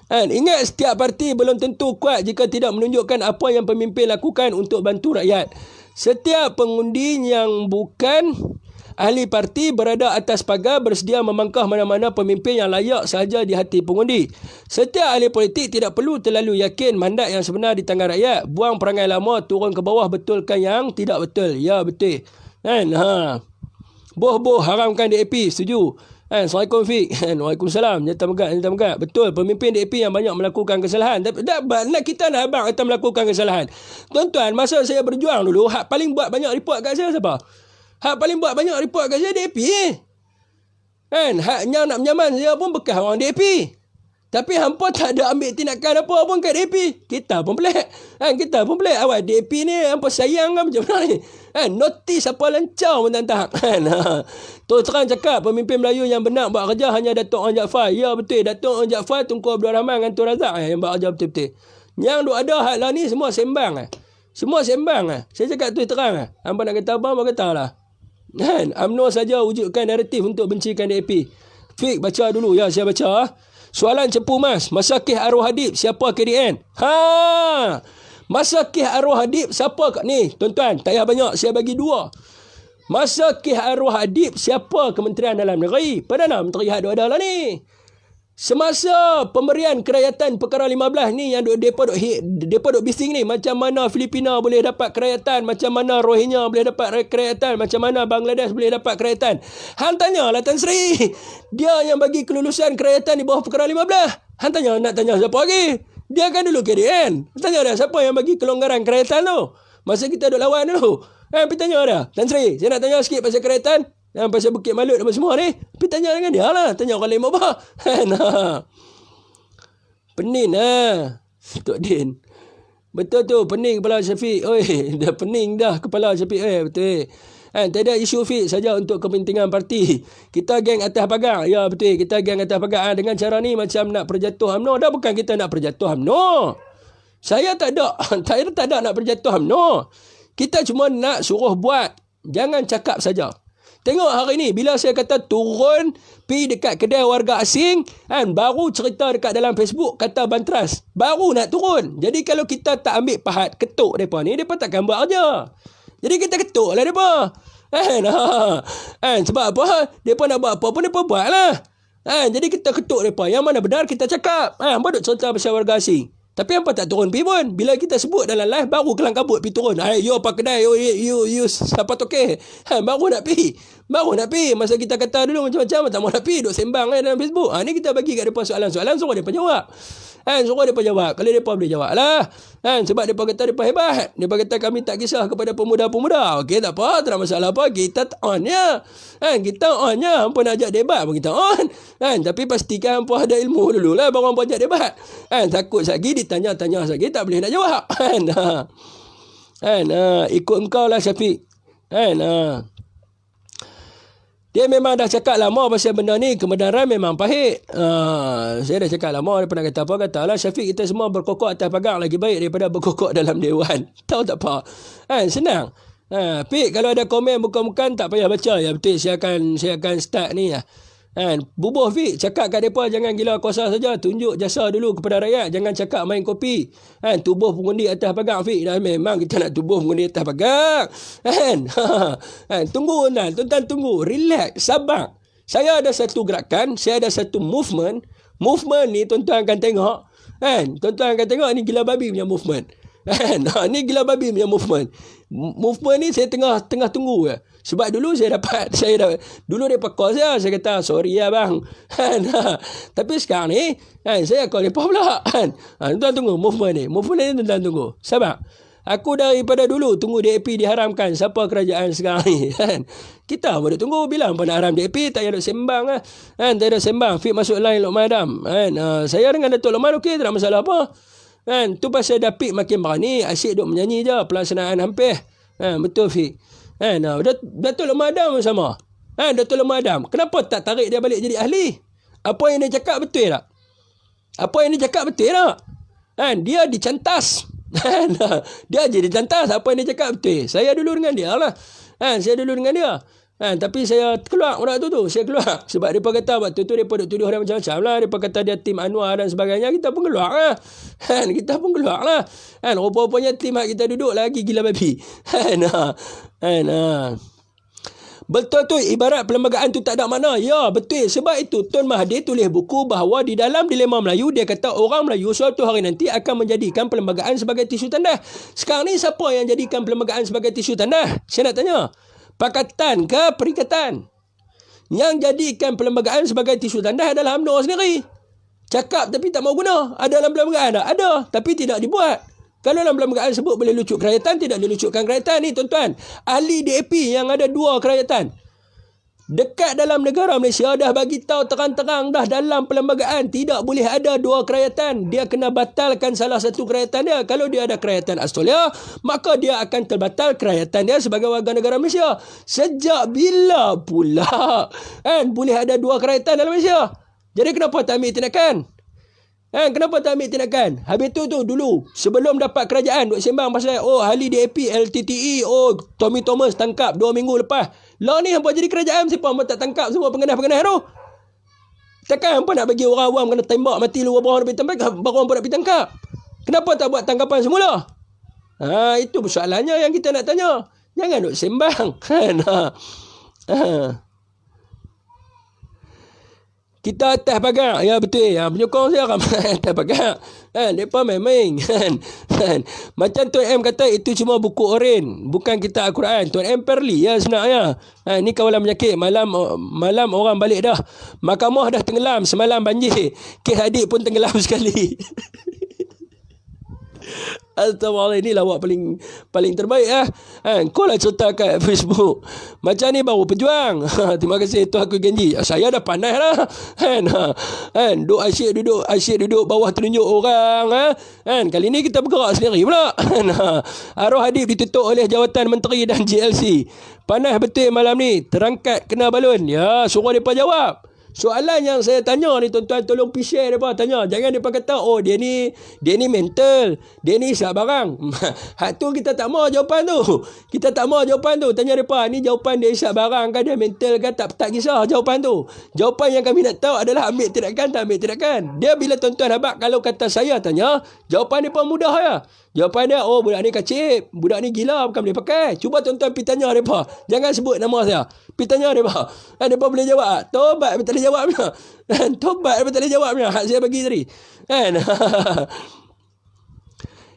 Ingat, setiap parti belum tentu kuat jika tidak menunjukkan apa yang pemimpin lakukan untuk bantu rakyat. Setiap pengundi yang bukan ahli parti berada atas pagar bersedia memangkah mana-mana pemimpin yang layak sahaja di hati pengundi. Setiap ahli politik tidak perlu terlalu yakin mandat yang sebenar di tangan rakyat. Buang perangai lama, turun ke bawah, betulkan yang tidak betul. Ya, betul. Boh haramkan DAP. Setuju. Assalamualaikum Fik. Waalaikumsalam. Nyata megat. Betul, pemimpin DAP yang banyak melakukan kesalahan. Kita nak abang kata melakukan kesalahan. Tuan-tuan, masa saya berjuang dulu, hak paling buat banyak report kat saya siapa? Hak paling buat banyak report kat saya DAP. Hak yang nak menyaman saya pun bekas orang DAP. Tapi hampa tak ada ambil tindakan apa pun kat DAP. Kita pun pelik. Awak DAP ni hampa sayang kan macam mana ni? Notis apa lancar pun tak. Terus terang cakap, pemimpin Melayu yang benar buat kerja hanya Datuk Onn Jaafar. Ya, betul. Datuk Onn Jaafar, Tunku Abdul Rahman dengan Tun Razak yang buat kerja betul-betul. Yang duk ada hak lah ni semua sembang. Saya cakap tu terang. Hampa nak kata apa kata lah. UMNO saja wujudkan naratif untuk bencikan DAP. Fik, baca dulu. Ya, saya baca. Soalan cepu mas. Masa kes Arwah Hadib, siapa KDN? Masa kes Arwah Hadib, siapa ni? Tuan-tuan, tak payah banyak. Saya bagi 2. Masa kes Arwah Hadib, siapa Kementerian Dalam Negeri? Perdana Menteri Hak ada lah ni. Semasa pemberian kerajaan perkara 15 ni yang depa duk bising ni, macam mana Filipina boleh dapat kerajaan, macam mana Rohingya boleh dapat kerajaan, macam mana Bangladesh boleh dapat kerajaan. Hang tanyalah Tan Sri. Dia yang bagi kelulusan kerajaan di bawah perkara 15. Hang tanya, nak tanya siapa lagi? Dia kan dulu KDN. Tanya dah siapa yang bagi kelonggaran kerajaan tu. Masa kita duk lawan dulu. Pergi tanya dah. Tan Sri, saya nak tanya sikit pasal kerajaan. Yang pasal Bukit Malut apa semua ni. Pergi tanya dengan dia lah. Tanya orang lain apa. Pening lah. Tok Din. Betul tu. Pening kepala Syafiq. Oi, dah pening dah kepala Syafiq. Betul. Tiada isu fix saja untuk kepentingan parti. Kita geng atas pagar. Ya betul, kita geng atas pagar. Dengan cara ni macam nak perjatuh UMNO. Dah bukan kita nak perjatuh UMNO. Saya tak ada nak perjatuh UMNO. Kita cuma nak suruh buat. Jangan cakap saja. Tengok hari ni bila saya kata turun pergi dekat kedai warga asing, baru cerita dekat dalam Facebook kata bantras. Baru nak turun. Jadi kalau kita tak ambil pahat ketuk depa ni, depa takkan buat kerja. Jadi kita ketuklah depa. Sebab apa? Depa nak buat apa pun depa buatlah. Jadi kita ketuk depa. Yang mana benar kita cakap. Apa duk cerita pasal warga asing? Tapi hampa tak turun pi pun. Bila kita sebut dalam live, baru kelang kabut pi turun. You apa kedai, you siapa toke. Baru nak pi. Masa kita kata dulu macam-macam, tak mau nak pi. Duk sembang dalam Facebook. Ni kita bagi kat mereka soalan-soalan, suruh mereka jawab. Suruh mereka jawab. Kalau mereka boleh jawab lah. Sebab mereka kata mereka hebat. Mereka kata kami tak kisah kepada pemuda-pemuda. Okey, tak apa. Tak ada masalah apa. Kita on je. Kita on je. Hampa nak ajak debat pun kita on. Tapi pastikan hampa ada ilmu dulu lah. Baru hampa ajak debat. Takut lagi ditanya-tanya lagi. Tak boleh nak jawab. Ikut engkau lah Syafiq. Dia memang dah cakap lama pasal benda ni. Kebenaran memang pahit. Saya dah cakap lama. Dia pernah kata apa? Katalah Syafiq, kita semua berkokok atas pagar lagi baik daripada berkokok dalam dewan. Tahu tak apa? Senang. Pik, kalau ada komen bukan-bukan tak payah baca. Ya betul, saya akan start ni. Bubuh Fik, cakap kat mereka jangan gila kuasa saja. Tunjuk jasa dulu kepada rakyat. Jangan cakap main kopi. Tubuh pengundi atas pagar Fik. Dan memang kita nak tubuh pengundi atas pagar. Tunggu tuan-tuan, tunggu. Relax, sabar. Saya ada satu gerakan, saya ada satu movement. Movement ni tuan-tuan akan tengok. Tuan-tuan akan tengok ni gila babi punya movement. Ni gila babi punya movement. Movement ni saya tengah tunggu je. Sebab dulu dulu dia call saya kata sorry ya bang. Tapi sekarang ni saya call depa pula. Tuan tunggu movement ni tuan tunggu. Sabar. Aku daripada dulu tunggu DAP diharamkan. Siapa kerajaan sekarang ni? Kita boleh tunggu bila apa nak haram DAP. Tak payah duk sembang lah. Tak ada sembang. Fit masuk line Lokman Adam. Saya dengan Datuk Lokman okey, tak ada masalah apa. Tu pasal Dapiq makin berani. Asyik duk menyanyi je. Pelaksanaan hampir. Betul Fik. Datuk Lokman Adam pun sama. Datuk Lokman Adam, kenapa tak tarik dia balik jadi ahli? Apa yang dia cakap betul tak? Dia dicantas. Dia je dicantas. Apa yang dia cakap betul. Saya dulu dengan dia lah. Tapi saya keluar waktu tu. Saya keluar. Sebab mereka kata waktu tu mereka duk tuduh dia macam-macam lah. Mereka kata dia tim Anwar dan sebagainya. Kita pun keluar lah. Rupa-rupanya tim kita duduk lagi gila babi. Betul tu, ibarat perlembagaan tu tak ada makna. Ya, betul. Sebab itu Tun Mahathir tulis buku bahawa di dalam dilema Melayu, dia kata orang Melayu suatu hari nanti akan menjadikan perlembagaan sebagai tisu tandas. Sekarang ni siapa yang jadikan perlembagaan sebagai tisu tandas? Saya nak tanya. Pakatan ke perikatan? Yang jadikan perlembagaan sebagai tisu tandas adalah UMNO sendiri. Cakap tapi tak mau guna. Ada dalam perlembagaan tak? Ada, tapi tidak dibuat. Kalau dalam perlembagaan sebut boleh lucut kerajaan, tidak dilucutkan kerajaan ni tuan-tuan. Ahli DAP yang ada 2 kerajaan. Dekat dalam negara Malaysia dah bagi tahu terang-terang dah dalam perlembagaan tidak boleh ada 2 kerajaan. Dia kena batalkan salah satu kerajaan dia. Kalau dia ada kerajaan Australia, maka dia akan terbatal kerajaan dia sebagai warga negara Malaysia. Sejak bila pula boleh ada 2 kerajaan dalam Malaysia? Jadi kenapa tak ambil tindakan? Kenapa tak ambil tindakan? Habis tu dulu sebelum dapat kerajaan duk sembang pasal ahli DAP, LTTE, Tommy Thomas tangkap 2 minggu lepas. Lah ni hampa jadi kerajaan, siapa hampa tak tangkap semua pengenah-pengenah tu? Takkan hampa nak bagi orang awam kena tembak mati lu baru hampa tangkap, baru hampa nak pergi tangkap? Kenapa tak buat tangkapan semula? Itu persoalannya yang kita nak tanya. Jangan duk sembang. Kita atas pagar. Ya betul. Penyokong saya ramai atas pagar. Mereka main-main. Macam Tuan M kata itu cuma buku oren. Bukan kitab Al-Quran. Tuan M perli ya sebenarnya. Ni kawalan penyakit. Malam orang balik dah. Mahkamah dah tenggelam. Semalam banjir. Kes adik pun tenggelam sekali. Astagfirullah, ini lawak paling terbaik kau lah cerita kat Facebook macam ni baru pejuang. Terima kasih tu, aku janji saya dah panas lah duduk asyik duduk bawah telunjuk orang kali ni kita bergerak sendiri pula. Arwah Hadib ditutup oleh jawatan menteri dan GLC. Panas betul malam ni, terangkat kena balun. Ya, suruh mereka jawab. Soalan yang saya tanya ni tuan-tuan, tolong share mereka tanya. Jangan mereka kata dia ni mental, dia ni isap barang. Hak tu kita tak mau jawapan tu. Kita tak mau jawapan tu. Tanya mereka ni jawapan dia isap barang kan, dia mental kan, tak kisah jawapan tu. Jawapan yang kami nak tahu adalah ambil tindakan tak ambil tindakan. Dia bila tuan-tuan habaq kalau kata saya tanya, jawapan dia pun mudah ya. Jawapan dia, oh budak ni kacip, budak ni gila, bukan boleh pakai. Cuba tuan-tuan pergi tanya mereka. Jangan sebut nama saya. Pergi tanya mereka. Mereka boleh jawab. Tobat, mereka tak boleh jawabnya. Tobat, mereka tak boleh jawabnya. Hak saya bagi tadi.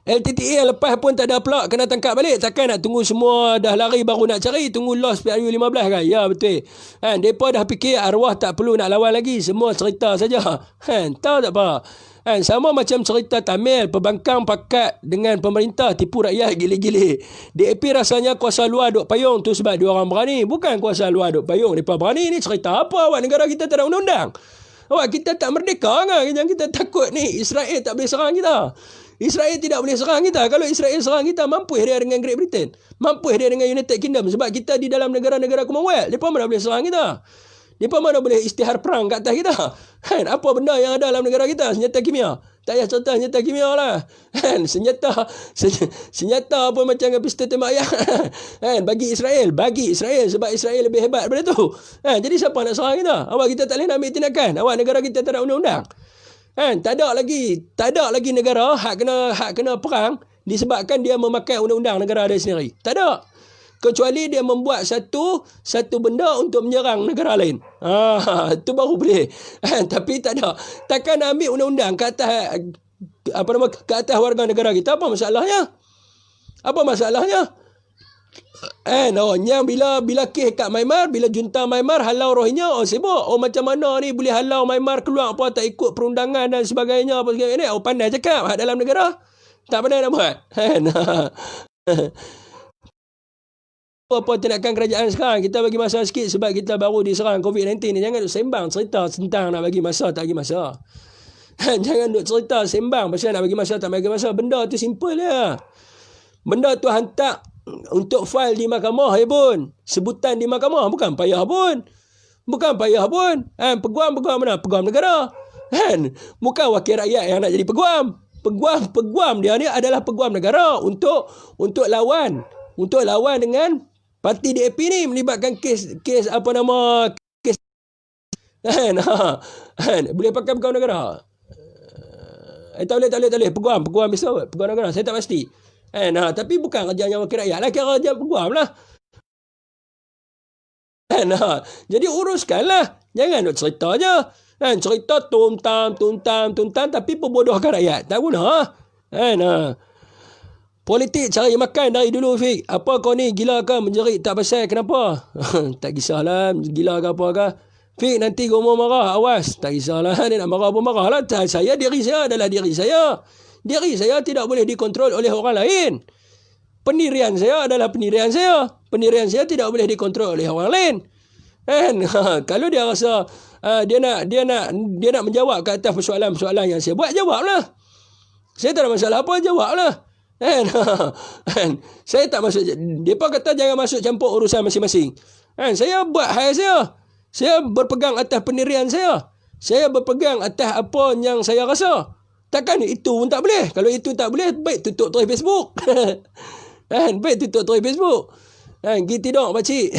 LTTE yang lepas pun tak ada plot, kena tangkap balik. Takkan nak tunggu semua dah lari baru nak cari. Tunggu lost PRU15 kan. Ya betul. Mereka dah fikir arwah tak perlu nak lawan lagi. Semua cerita saja. Tahu tak apa. Sama macam cerita Tamil, pembangkang pakat dengan pemerintah tipu rakyat gila-gila. DAP rasanya kuasa luar duk payung tu sebab dia orang berani. Bukan kuasa luar duk payung, mereka berani. Ni cerita apa awak? Negara kita tak ada undang-undang. Awak, kita tak merdeka kan? Yang kita takut ni Israel tak boleh serang kita. Israel tidak boleh serang kita. Kalau Israel serang kita, mampu dia dengan Great Britain, mampu dia dengan United Kingdom, sebab kita di dalam negara-negara Commonwealth. Mereka mana boleh serang kita? Mereka mana boleh isytihar perang kat atas kita? Apa benda yang ada dalam negara kita? Senjata kimia. Tak payah cerita senjata kimia lah. Senjata apa macam pistol tembak ayam. Bagi Israel sebab Israel lebih hebat daripada tu. Jadi siapa nak serang kita? Awak, kita tak boleh nak ambil tindakan. Awak, negara kita tak ada undang-undang. Tak ada lagi negara hak kena perang disebabkan dia memakai undang-undang negara dia sendiri. Tak ada. Kecuali dia membuat satu benda untuk menyerang negara lain. Itu baru boleh. Tapi tak ada. Takkan nak ambil undang-undang ke atas ke atas warga negara kita. Apa masalahnya? Yang bila kes kat Myanmar, bila junta Myanmar halau Rohingya, sibuk. Macam mana ni boleh halau Myanmar keluar apa, tak ikut perundangan dan sebagainya apa sebagainya. Pandai cakap hak dalam negara. Tak pandai nak buat. Apa tindakan kerajaan sekarang? Kita bagi masa sikit sebab kita baru diserang COVID-19 ni. Jangan duk sembang cerita tentang nak bagi masa tak bagi masa. Jangan duk cerita sembang pasal nak bagi masa tak bagi masa. Benda tu simple je. Benda tu hantar untuk file di mahkamah ya pun. Sebutan di mahkamah bukan payah pun. Peguam mana? Peguam negara. Bukan wakil rakyat yang nak jadi peguam. Peguam dia ni adalah peguam negara untuk lawan dengan parti DAP ni, melibatkan kes boleh pakai peguam negara. Tak boleh peguam biasa, peguam negara saya tak pasti. Tapi bukan kerjanya wakil rakyat lah, kerja peguam lah. Jadi uruskanlah, jangan nak cerita je. Cerita tum-tam tapi pembodohkan rakyat, tak guna. Politik cari makan dari dulu, Fik. Apa kau ni gila ke menjerit tak pasal kenapa? Tak kisahlah gila ke apa ke. Fik, nanti Gomo marah, awas. Tak kisahlah, dia nak marah pun marah lah. Diri saya adalah diri saya. Diri saya tidak boleh dikontrol oleh orang lain. Pendirian saya adalah pendirian saya. Pendirian saya tidak boleh dikontrol oleh orang lain. Kalau dia rasa dia nak menjawab ke atas persoalan-persoalan yang saya buat, jawablah. Saya tak ada masalah apa, jawablah. Saya tak masuk. Depa kata jangan masuk campur urusan masing-masing. Saya buat hal saya. Saya berpegang atas pendirian saya. Saya berpegang atas apa yang saya rasa. Takkan itu pun tak boleh. Kalau itu tak boleh, baik tutup terus Facebook. Baik tutup terus Facebook. Gitu dong pakcik.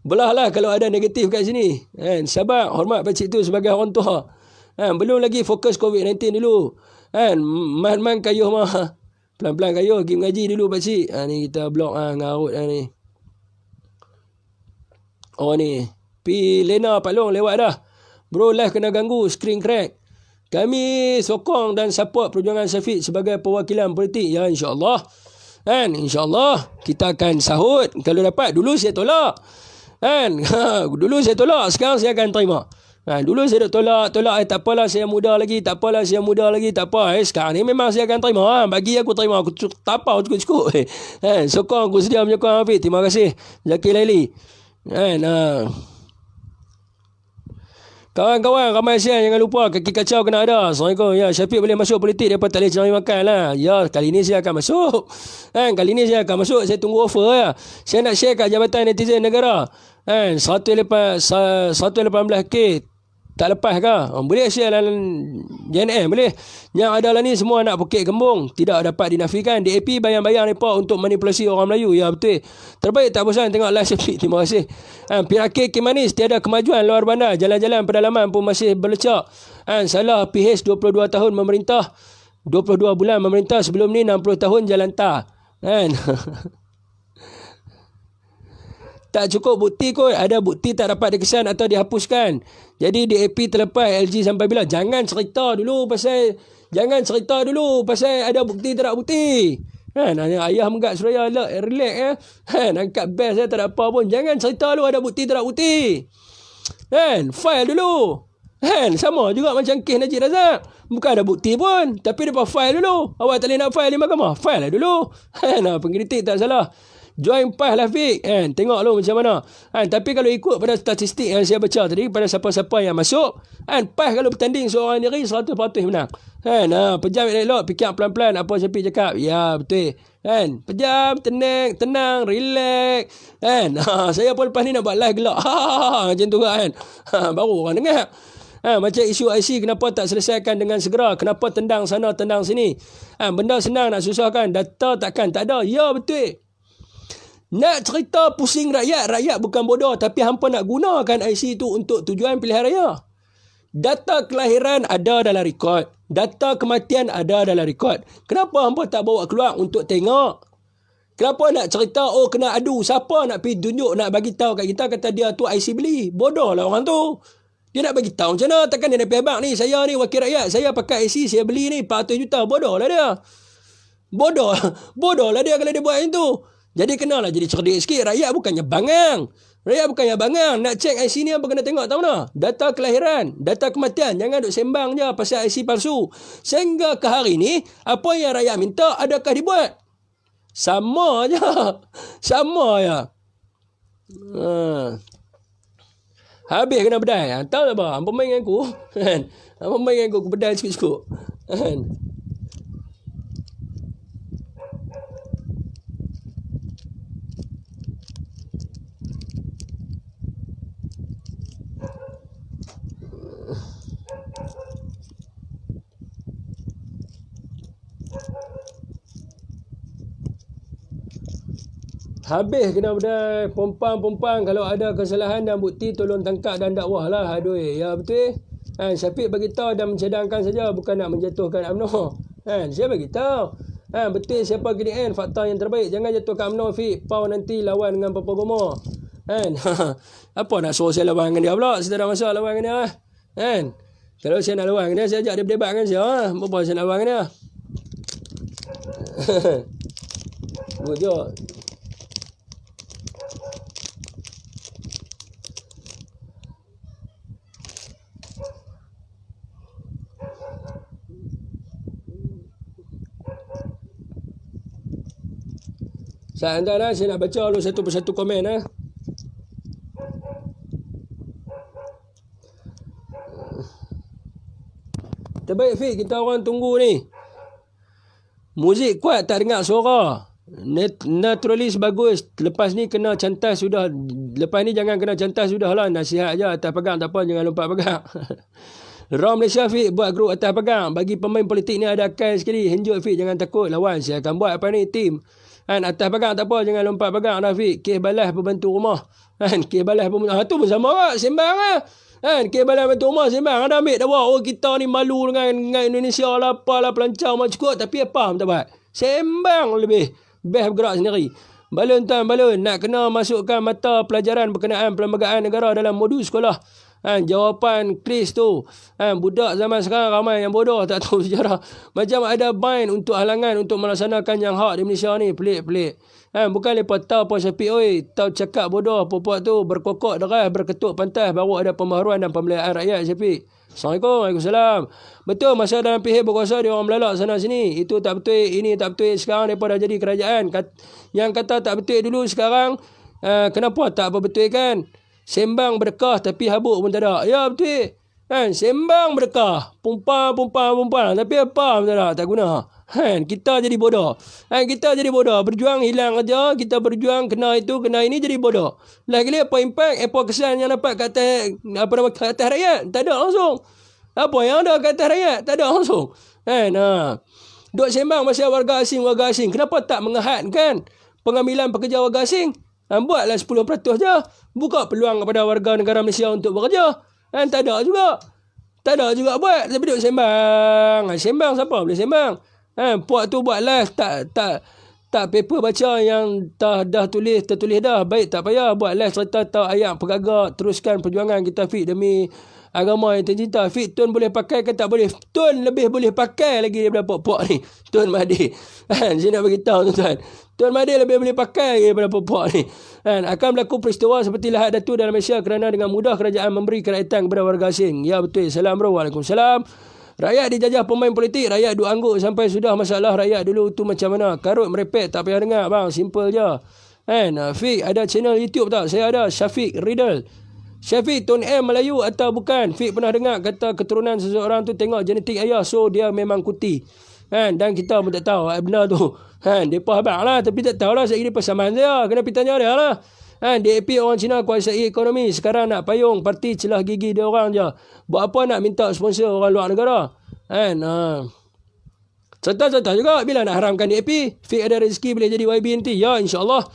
Belahlah kalau ada negatif kat sini. Sabar, hormat pakcik tu sebagai orang tua. Belum lagi fokus COVID-19 dulu. Man kayuh mah. Pelan-pelan kayuh, pergi mengaji dulu pakcik. Ni kita blok ngarut ni. Oh ni. Pi Lena Pak Long lewat dah. Bro, live kena ganggu, screen crack. Kami sokong dan support perjuangan Syafiq sebagai perwakilan politik. Ya, insyaAllah. InsyaAllah kita akan sahut. Kalau dapat, dulu saya tolak. Dulu saya tolak, sekarang saya akan terima. Dulu saya duk tolak, tak apalah saya muda lagi, tak apa. Sekarang ni memang saya akan terima. Bagi aku terima, aku tapau cukup-cukup. Sokong aku sedia menyokong Hafiz. Terima kasih. Zaki Laili. Kawan-kawan, ramai siang, jangan lupa kaki kacau kena ada. Assalamualaikum. Ya, Syafiq boleh masuk politik, dia tak boleh cari makan lah. Ya, kali ni saya akan masuk. Saya tunggu offer ya. Saya nak share kat Jabatan Netizen Negara. 118K tak lepas ke? Boleh share dalam JNM, boleh. Yang adalah ni semua anak Bukit Kembung, tidak dapat dinafikan. DAP bayang-bayang mereka untuk manipulasi orang Melayu. Ya, betul. Terbaik tak bosan tengok live Syafiq. Terima kasih. PHK Kimanis, tiada kemajuan luar bandar. Jalan-jalan pedalaman pun masih berlecak. Salah PH 22 tahun memerintah, 22 bulan memerintah. Sebelum ni 60 tahun jalan tar. Tak cukup bukti kot. Ada bukti tak dapat dikesan atau dihapuskan. Jadi DAP terlepas LG sampai bila? Jangan cerita dulu pasal ada bukti tak ada bukti. Ayah menggak Suraya relax ya. Angkat best tak ada apa pun. Jangan cerita dulu ada bukti tak ada bukti. File dulu. Sama juga macam kes Najib Razak. Bukan ada bukti pun, tapi depa file dulu. Awak tak boleh nak file di mahkamah, file lah dulu. Pengkritik tak salah. Join PAS lah Fik. Tengok lu macam mana. Tapi kalau ikut pada statistik yang saya baca tadi, pada siapa-siapa yang masuk, PAS kalau bertanding seorang diri 100% menang. Pejam elok, fikir pelan-pelan apa Syafiq cakap. Ya, betul. Pejam, tenang, relax. Saya pun lepas ni nak buat live gelak. Macam tu kan. Baru orang dengar. Macam isu IC kenapa tak selesaikan dengan segera? Kenapa tendang sana, tendang sini? Benda senang nak susahkan. Data takkan tak ada. Ya, betul. Nak cerita pusing rakyat bukan bodoh, tapi hampa nak gunakan IC itu untuk tujuan pilihan raya. Data kelahiran ada dalam rekod, data kematian ada dalam rekod. Kenapa hampa tak bawa keluar untuk tengok? Kenapa nak cerita kena adu, siapa nak pergi tunjuk, nak bagi tahu kat kita kata dia tu IC beli? Bodoh lah orang tu. Dia nak bagi tahu macam mana? Takkan dia nak pergi abang ni, saya ni wakil rakyat, saya pakai IC, saya beli ni 400 juta. Bodoh lah dia. Bodoh lah dia kalau dia buat macam tu. Jadi kenalah jadi cerdik sikit. Rakyat bukannya bangang. Nak cek IC ni apa kena tengok tahu mana? Data kelahiran, data kematian. Jangan duk sembang je pasal IC palsu. Sehingga ke hari ni, apa yang rakyat minta adakah dibuat? Sama je. Habis kena bedai. Tahu tak apa? Hampa main dengan aku. Hampa main dengan aku bedai cukup-cukup. Habis kena berdai. Pompang kalau ada kesalahan dan bukti tolong tangkap dan dakwah lah. Aduh, ya betul. Syafiq beritahu dan mencadangkan saja, bukan nak menjatuhkan UMNO. Saya beritahu. Betul siapa KDN, fakta yang terbaik. Jangan jatuhkan UMNO Fik. Pau nanti lawan dengan Papa Gomo. Apa nak suruh saya lawan dengan dia pula? Saya tak ada masalah lawan dengan dia. Kalau saya nak lawan dengan dia, saya ajak dia berdebat dengan saya. Apa saya nak lawan dengan dia? Bujuk. Seandainya saya nak baca dulu satu persatu komen. Terbaik Fik, kita orang tunggu ni. Muzik kuat tak dengar suara. Naturalis bagus. Lepas ni kena cantas sudah. Lepas ni jangan kena cantas sudah lah. Nasihat je atas pegang tak apa, jangan lompat pegang. Rom Malaysia Fik buat grup atas pegang. Bagi pemain politik ni ada akal sekali. Henjok Fik, jangan takut lawan. Saya akan buat apa ni tim. Atas pegang tak apa, jangan lompat pegang dah Fik. Kes balas pembantu rumah. Kes balas pembantu. Tu pun sama lah, sembang lah. Kes balas pembantu rumah sembang. Ada ambil dah buat. Kita ni malu dengan Indonesia lah, apalah pelancar macam cukup. Tapi apa tak buat? Sembang lebih. Best bergerak sendiri. Balun tuan balun. Nak kena masukkan mata pelajaran berkenaan perlembagaan negara dalam modul sekolah. Jawapan Chris tu. Budak zaman sekarang ramai yang bodoh, tak tahu sejarah. Macam ada ban untuk halangan untuk melaksanakan yang hak di Malaysia ni. Pelik-pelik. Bukan lepas tahu apa Syafiq, oi. Tahu cakap bodoh, puak tu berkokok deras, berketuk pantas, baru ada pembaharuan dan pembelian rakyat Syafiq. Assalamualaikum. Waalaikumsalam. Betul masa dalam PH berkuasa dia orang melalak sana sini. Itu tak betul, ini tak betul. Sekarang mereka dah jadi kerajaan. Yang kata tak betul dulu sekarang, kenapa tak betul kan? Sembang berkah tapi habuk pun tak ada. Ya betul. Sembang berkah. Pumpang. Tapi apa pun tak ada. Tak guna. Kita jadi bodoh. Kita jadi bodoh. Berjuang hilang kerja. Kita berjuang kena itu, kena ini, jadi bodoh. Lagi apa impact, apa kesan yang dapat kat atas rakyat? Tak ada langsung. Apa yang ada kat atas rakyat? Tak ada langsung. Duk sembang pasal warga asing. Kenapa tak mengahadkan pengambilan pekerja warga asing? Buatlah 10% je. Buka peluang kepada warga negara Malaysia untuk bekerja. Tak ada juga. Tak ada juga buat. Tapi duk sembang. Sembang siapa boleh sembang? Puak tu buat live tak paper baca yang dah tertulis dah. Baik tak payah buat live cerita tahu ayat pergagak, teruskan perjuangan kita fit demi agama yang tercinta. Fit Tun boleh pakai ke tak boleh? Tun lebih boleh pakai lagi daripada puak-puak ni. Tun Mahathir. Saya nak beritahu tuan-tuan. Tun Mahathir lebih boleh pakai lagi daripada puak-puak ni. Akan berlaku peristiwa seperti Lahad Datu dalam Malaysia kerana dengan mudah kerajaan memberi kerakyatan kepada warga asing. Ya betul. Salam bro. Waalaikumsalam. Rakyat dijajah pemain politik, rakyat duk angguk sampai sudah masalah rakyat dulu tu macam mana? Karut merepek tak payah dengar bang, simple je. Fik ada channel YouTube tak? Saya ada, Syafiq Riddle. Syafiq Tun M Melayu atau bukan? Fik pernah dengar kata keturunan seseorang tu tengok genetik ayah, so dia memang kuti. Dan kita pun tak tahu benda tu. Depa abang lah, tapi tak tahulah saya ini persamaan saya. Kena pergi tanya dia lah. DAP orang Cina kuasai ekonomi. Sekarang nak payung parti celah gigi dia orang je. Buat apa nak minta sponsor orang luar negara? Contoh-contoh juga bila nak haramkan DAP. Fik ada rezeki boleh jadi YB nanti. Ya insyaAllah.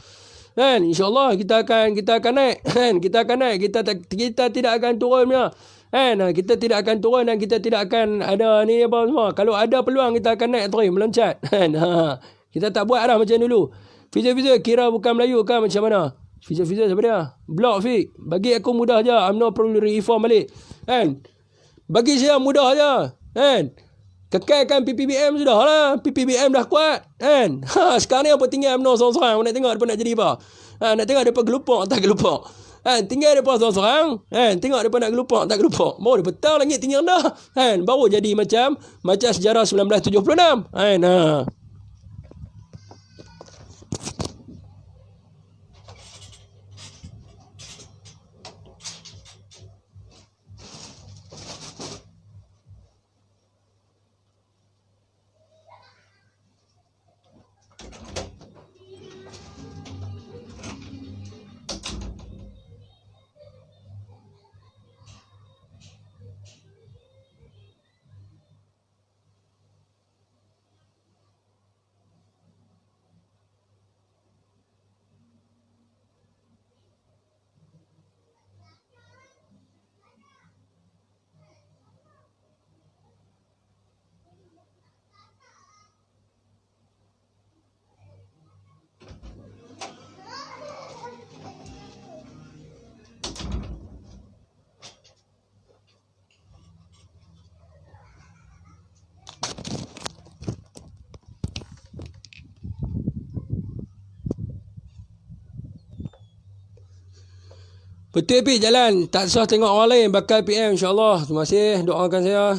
InsyaAllah kita akan naik. Kita akan naik. Kita tidak akan turun punya. Kita tidak akan turun dan kita tidak akan ada ni apa semua. Kalau ada peluang kita akan naik terus meloncat. Kita tak buat lah macam dulu. Fizik-fizik kira bukan Melayu kan macam mana? Fizik-fizik siapa dia? Blok Fik. Bagi aku mudah je. UMNO perlu reform balik. Bagi saya mudah je. Kekalkan PPBM sudah lah. PPBM dah kuat. Sekarang ni apa tinggal UMNO seorang-seorang. Nak tengok mereka nak jadi apa? Nak tengok mereka gelupok tak gelupok. Tinggal mereka seorang-seorang. Tengok mereka nak gelupok tak gelupok. Mau dia petang langit tinggi rendah. Baru jadi macam sejarah 1976. Betul Pi jalan. Tak susah tengok orang lain. Bakal PM insyaAllah. Terima kasih. Doakan saya.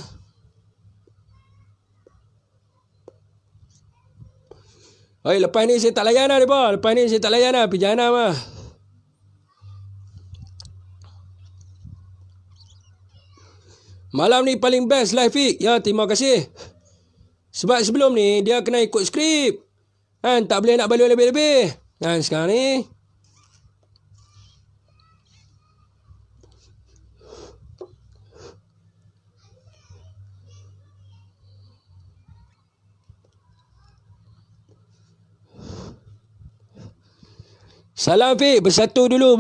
Lepas ni saya tak layan lah mereka. Lepas ni saya tak layan lah. Pergi jahanam lah. Malam ni paling best live Fik. Ya terima kasih. Sebab sebelum ni dia kena ikut skrip. Tak boleh nak balik lebih-lebih. Sekarang ni salam Fik, bersatu dulu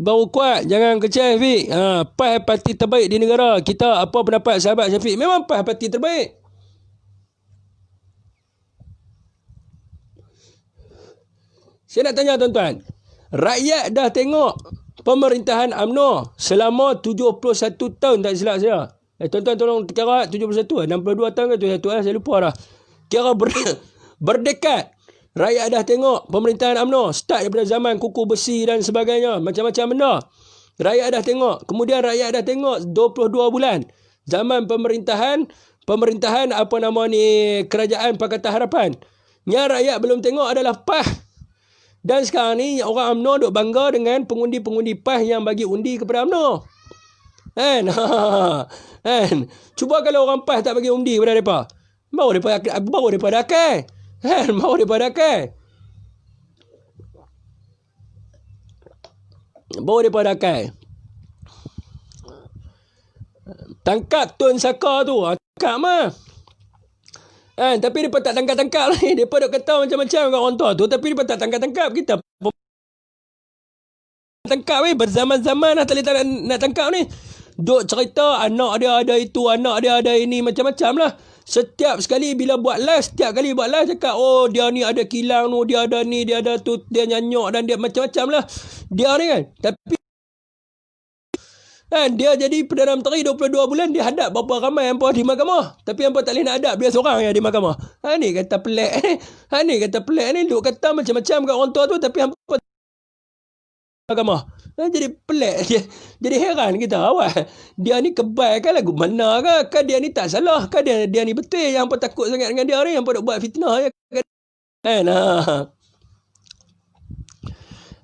baru kuat. Jangan kecil Fik. PAS parti terbaik di negara. Kita apa pendapat sahabat Syafiq? Memang PAS parti terbaik. Saya nak tanya tuan-tuan. Rakyat dah tengok pemerintahan UMNO selama 71 tahun tak silap saya. Tuan-tuan tolong kira 71, 62 tahun ke 71 saya lupa dah. Kira berdekat. Rakyat dah tengok pemerintahan UMNO start daripada zaman kuku besi dan sebagainya, macam-macam benda. Rakyat dah tengok. Kemudian rakyat dah tengok 22 bulan zaman pemerintahan apa nama ni, kerajaan Pakatan Harapan. Yang rakyat belum tengok adalah PAS. Dan sekarang ni orang UMNO duk bangga dengan pengundi-pengundi PAS yang bagi undi kepada UMNO. Kan? Kan? Cuba kalau orang PAS tak bagi undi kepada mereka. Baru mereka dakai. Kan? Baru mereka dakai. Baru mereka dakai. Tangkap Tun Saka tu. Tangkap mah. Tapi mereka tak tangkap-tangkap ni. Mereka duk kata macam-macam kat orang tua tu. Tapi mereka tak tangkap-tangkap. Kita tangkap ni. Berzaman-zaman lah tak nak tangkap ni. Duk cerita anak dia ada itu, anak dia ada ini, macam-macam lah. Setiap kali bila buat live, cakap, oh dia ni ada kilang tu, dia ada ni, dia ada tu, dia nyanyok dan dia macam-macam lah. Dia ni kan. Tapi dia jadi Perdana Menteri 22 bulan, dia hadap berapa ramai hampa di mahkamah. Tapi hampa tak boleh nak hadap dia seorang yang di mahkamah. Ni kata pelik ni. Duk kata macam-macam kat orang tua tu, tapi hampa mahkamah. Jadi pelik. Jadi heran kita. Awak, dia ni kebal kan lagu mana ke? Kan dia ni tak salah. Kan dia ni betul. Yang hampa takut sangat dengan dia ni. Hampa duk buat fitnah je.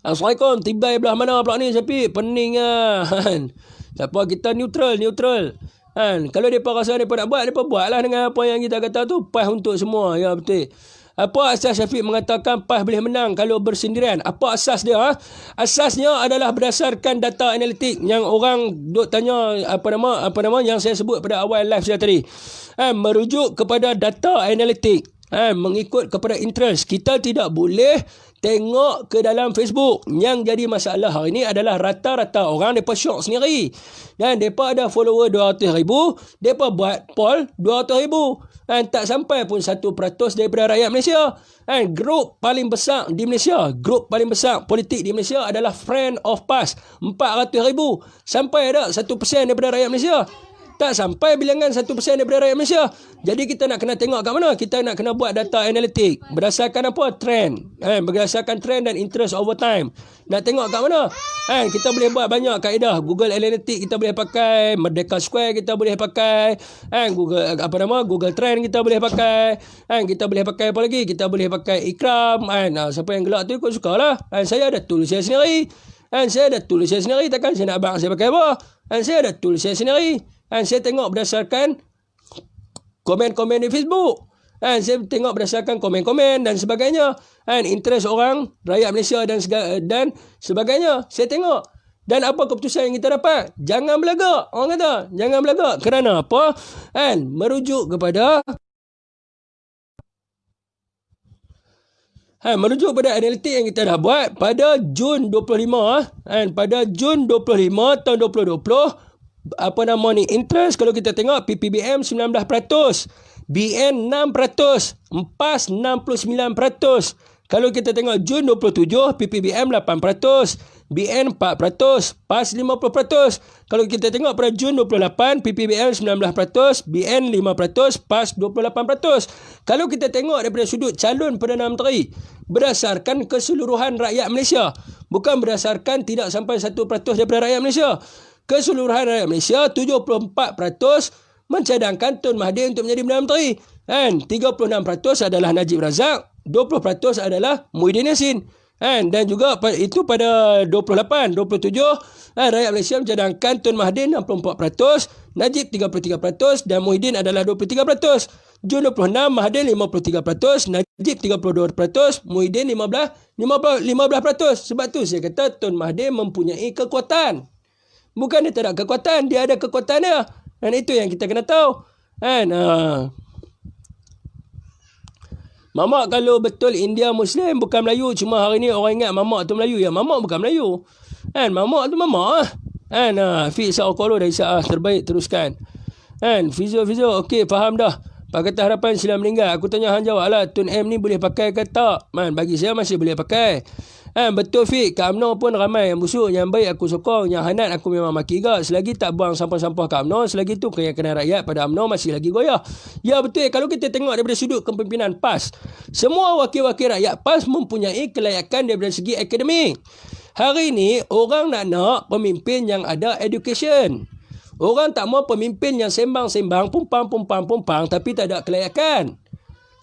Assalamualaikum. Tiba belah mana pula ni Syafiq? Pening lah. Siapa kita neutral. Kalau mereka rasa mereka nak buat, mereka buatlah dengan apa yang kita kata tu. PAS untuk semua. Ya betul. Apa asas Syafiq mengatakan PAS boleh menang kalau bersendirian? Apa asas dia? Asasnya adalah berdasarkan data analitik yang orang duk tanya apa nama yang saya sebut pada awal live saya tadi. Merujuk kepada data analitik. Mengikut kepada interest. Kita tidak boleh tengok ke dalam Facebook. Yang jadi masalah hari ini adalah rata-rata orang mereka syok sendiri. Dan mereka ada follower 200,000. Mereka buat poll 200,000. Tak sampai pun 1% daripada rakyat Malaysia. Grup paling besar di Malaysia, grup paling besar politik di Malaysia adalah Friend of PAS. 400,000. Sampai ada 1% daripada rakyat Malaysia. Tak sampai bilangan 1% daripada rakyat Malaysia. Jadi kita nak kena tengok kat mana? Kita nak kena buat data analitik. Berdasarkan apa? Trend. Berdasarkan trend dan interest over time. Nak tengok kat mana? Kita boleh buat banyak kaedah. Google Analytics kita boleh pakai. Merdeka Square kita boleh pakai. Google Trend kita boleh pakai. Kita boleh pakai apa lagi? Kita boleh pakai Ikram. Siapa yang gelak tu ikut sukalah. Saya ada tool saya sendiri. Takkan saya nak abang saya pakai apa? Saya ada tool saya sendiri. Saya tengok berdasarkan komen-komen di Facebook. Saya tengok berdasarkan komen-komen dan sebagainya. Interest orang, rakyat Malaysia dan sebagainya. Saya tengok. Dan apa keputusan yang kita dapat? Jangan belagak. Orang kata, jangan belagak. Kerana apa? Merujuk kepada merujuk pada analitik yang kita dah buat pada Jun 25. Pada Jun 25 tahun 2020. Interest kalau kita tengok PPBM 19%, BN 6%, PAS 69%. Kalau kita tengok Jun 27, PPBM 8%, BN 4%, PAS 50%. Kalau kita tengok pada Jun 28, PPBM 19%, BN 5%, PAS 28%. Kalau kita tengok daripada sudut calon Perdana Menteri, berdasarkan keseluruhan rakyat Malaysia, bukan berdasarkan tidak sampai 1% daripada rakyat Malaysia. Keseluruhan rakyat Malaysia 74% mencadangkan Tun Mahathir untuk menjadi Perdana Menteri. 36% adalah Najib Razak, 20% adalah Muhyiddin Yassin. Dan juga itu pada 27 rakyat Malaysia mencadangkan Tun Mahathir 64%, Najib 33% dan Muhyiddin adalah 23%. Jun 26 Mahathir 53%, Najib 32%, Muhyiddin 15%. Sebab tu saya kata Tun Mahathir mempunyai kekuatan. Bukan dia tak ada kekuatan, dia ada kekuatan dia. Dan itu yang kita kena tahu. Mamak kalau betul India Muslim bukan Melayu. Cuma hari ni orang ingat mamak tu Melayu. Ya, mamak bukan Melayu. Mamak tu mamak. Fiz Sa'okolo dari Sa'ah. Terbaik, teruskan. Fizo, okey, faham dah. Pakatan Harapan sila meninggal. Aku tanya hang jawab lah. Tun M ni boleh pakai ke tak? Bagi saya masih boleh pakai. Betul Fik, kat UMNO pun ramai yang busuk, yang baik aku sokong, yang hanat aku memang maki gak. Selagi tak buang sampah-sampah kat UMNO, selagi tu keyakinan rakyat pada UMNO masih lagi goyah. Ya betul, kalau kita tengok daripada sudut kepimpinan PAS, semua wakil-wakil rakyat PAS mempunyai kelayakan daripada segi akademik. Hari ni orang nak pemimpin yang ada education. Orang tak mau pemimpin yang sembang-sembang, pumpang tapi tak ada kelayakan.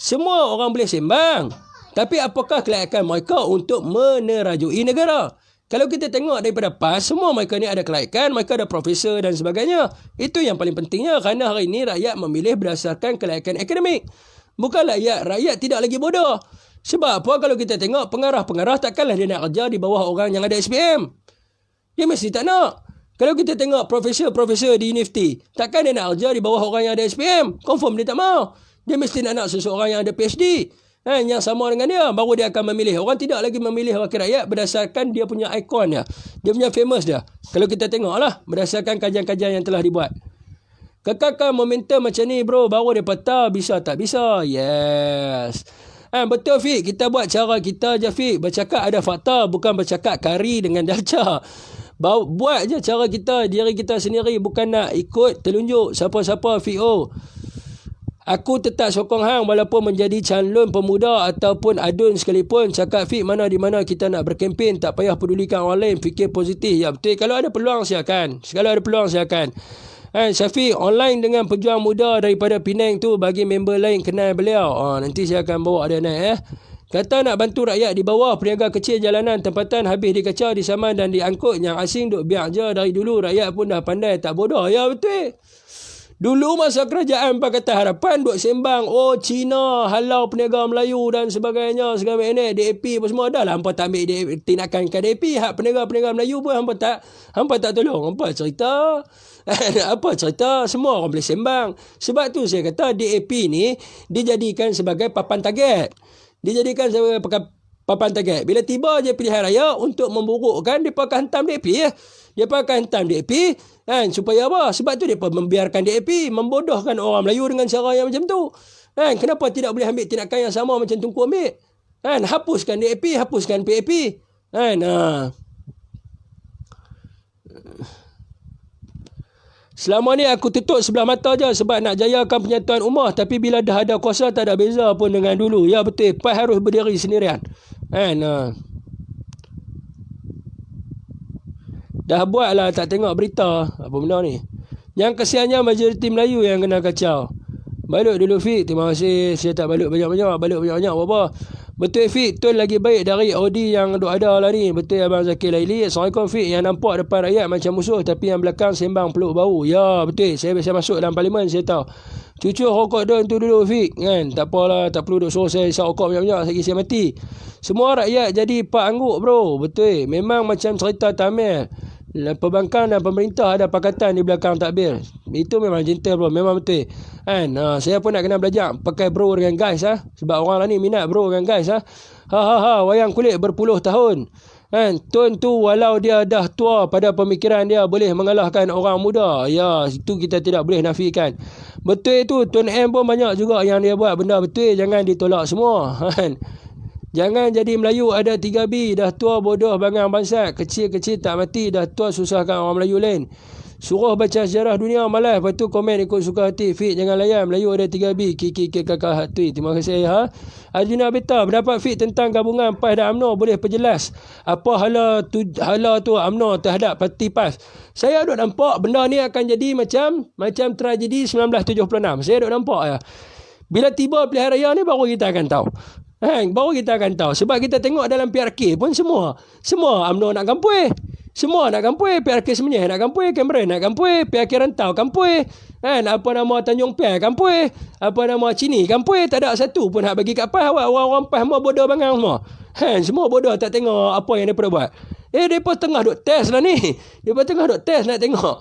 Semua orang boleh sembang, tapi apakah kelayakan mereka untuk menerajui negara? Kalau kita tengok daripada PAS, semua mereka ni ada kelayakan, mereka ada profesor dan sebagainya. Itu yang paling pentingnya, kerana hari ini rakyat memilih berdasarkan kelayakan akademik. Bukanlah rakyat tidak lagi bodoh. Sebab apa? Kalau kita tengok pengarah-pengarah, takkanlah dia nak kerja di bawah orang yang ada SPM. Dia mesti tak nak. Kalau kita tengok profesor-profesor di universiti, takkan dia nak kerja di bawah orang yang ada SPM? Confirm dia tak mau. Dia mesti nak seseorang yang ada PhD. Yang sama dengan dia, baru dia akan memilih. Orang tidak lagi memilih wakil rakyat berdasarkan dia punya ikon dia. Dia punya famous dia. Kalau kita tengoklah, berdasarkan kajian-kajian yang telah dibuat. Kekalkan momentum macam ni bro, baru dia patah, bisa tak bisa. Yes. Betul Fik, kita buat cara kita je Fik. Bercakap ada fakta, bukan bercakap kari dengan dalca. Buat je cara kita, diri kita sendiri, bukan nak ikut telunjuk siapa-siapa VO. Aku tetap sokong hang walaupun menjadi calon pemuda ataupun adun sekalipun. Cakap Fik mana di mana kita nak berkempen, tak payah pedulikan orang lain, fikir positif. Ya betul, kalau ada peluang silakan. Kalau ada peluang silakan. Syafiq online dengan pejuang muda daripada Penang tu, bagi member lain kenal beliau. Nanti saya akan bawa dia naik Kata nak bantu rakyat di bawah, peniaga kecil jalanan tempatan habis dikecau, disaman dan diangkut. Yang asing duk biar je dari dulu, rakyat pun dah pandai tak bodoh. Ya betul. Dulu masa kerajaan Pakatan Harapan duk sembang, Cina halau peniaga Melayu dan sebagainya, segala macam DAP apa semua dah lah. Hampa tak ambil tindakan ke DAP, hak peniaga-peniaga Melayu pun hampa tak tolong. Apa cerita? Apa cerita? Semua orang boleh sembang. Sebab tu saya kata DAP ni dijadikan sebagai papan target. Dijadikan sebagai papan target. Bila tiba je pilihan raya untuk memburukkan, dia akan hantam DAP ya. Dia akan hantam DAP supaya apa? Sebab tu dia membiarkan DAP membodohkan orang Melayu dengan cara yang macam tu. Kenapa tidak boleh ambil tindakan yang sama macam Tunku ambil? Hapuskan DAP, hapuskan PAP. Selama ni aku tutup sebelah mata je sebab nak jayakan penyatuan ummah, tapi bila dah ada kuasa tak ada beza pun dengan dulu. Ya betul, PAS harus berdiri sendirian. Dah buat lah tak tengok berita. Apa benda ni? Yang kesiannya majoriti Melayu yang kena kacau. Balik dulu Fik. Terima kasih. Saya tak balik banyak-banyak. Balik banyak-banyak apa-apa. Betul Fik. Tun lagi baik dari Audi yang ada lah ni. Betul Abang Zakir Laili. Assalamualaikum Fik. Yang nampak depan rakyat macam musuh, tapi yang belakang sembang peluk bau. Ya betul. Saya biasa masuk dalam parlimen, saya tahu. Cucuk rokok don tu dulu Fik. Tak apalah. Tak perlu duk suruh saya isap rokok banyak-banyak. Saya mati. Semua rakyat jadi pak angguk bro. Betul. Memang macam cerita Tamil. Perbankan dan pemerintah ada pakatan di belakang takbir. Itu memang gentle bro. Memang betul. Saya pun nak kena belajar pakai bro dengan guys sebab orang lah ni minat bro dengan guys wayang kulit berpuluh tahun. Tun tu walau dia dah tua pada pemikiran dia, boleh mengalahkan orang muda. Ya, itu kita tidak boleh nafikan. Betul itu. Tun M pun banyak juga yang dia buat benda betul. Jangan ditolak semua. Jangan jadi Melayu ada 3B, dah tua bodoh bangang bangsat, kecil-kecil tak mati, dah tua susahkan orang Melayu lain. Suruh baca sejarah dunia malas, lepas tu komen ikut suka hati. Fik jangan layan, Melayu ada 3B, kiki kakak hati. Terima kasih Arjuna Beta, pendapat Fik tentang gabungan PAS dan UMNO boleh perjelas apa hala tu UMNO terhadap parti PAS. Saya duk nampak benda ni akan jadi macam tragedi 1976. Saya duk nampak Bila tiba pilihan raya ni baru kita akan tahu. Baru kita akan tahu. Sebab kita tengok dalam PRK pun semua UMNO nak gampui. Semua nak gampui. PRK Semenyih nak gampui. Cameron nak gampui. PRK Rantau gampui. Apa nama Tanjung Piai gampui. Apa nama Cini gampui. Tak ada satu pun nak bagi kat PAS. Orang-orang PAS semua bodoh bangang semua. Semua bodoh tak tengok apa yang mereka buat. Mereka tengah duk test lah ni. Mereka tengah duk test nak tengok.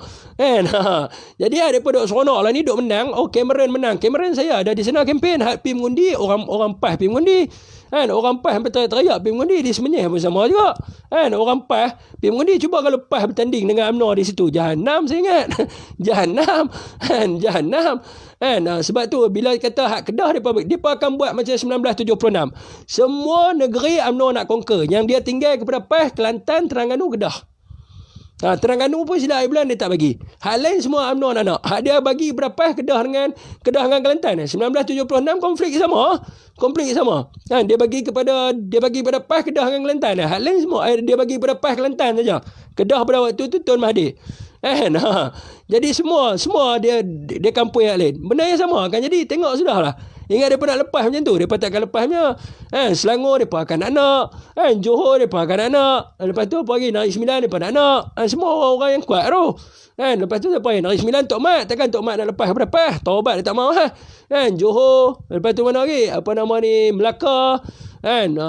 Jadi mereka duk seronok lah ni, duk menang. Cameron menang. Cameron saya ada di sana kempen. Hak pergi mengundi. Orang PAS pergi mengundi. Orang PAS sampai teriak pergi mengundi. Di Semenyih pun sama juga. Orang PAS pergi mengundi. Cuba kalau PAS bertanding dengan UMNO di situ. Jahanam saya ingat. Jahanam. Kan? Sebab tu bila kata hak Kedah depa akan buat macam 1976. Semua negeri UMNO nak conquer. Yang dia tinggal kepada PAS, Kelantan, Terengganu, Kedah. Terengganu pun silap bulan dia tak bagi. Hak lain semua UMNO nak. Hak dia bagi kepada PAS, Kedah dengan Kelantan. 1976 konflik sama. Dia bagi kepada PAS, Kedah dengan Kelantan. Hak lain semua dia bagi kepada PAS, Kelantan saja. Kedah pada waktu tu Tun Mahathir. Jadi semua dia kampung yang lain. Benda yang sama akan jadi. Tengok sudahlah. Ingat mereka nak lepas macam tu. Mereka takkan lepasnya. Selangor mereka akan nak. Johor mereka akan nak. Lepas tu apa lagi? Negeri Sembilan mereka nak. Semua orang yang kuat tu. Lepas tu apa lagi? Negeri Sembilan Tok Mat. Takkan Tok Mat nak lepas kepada PAS. Taubat dia tak mahu. Johor. Lepas tu mana lagi? Apa nama ni? Melaka.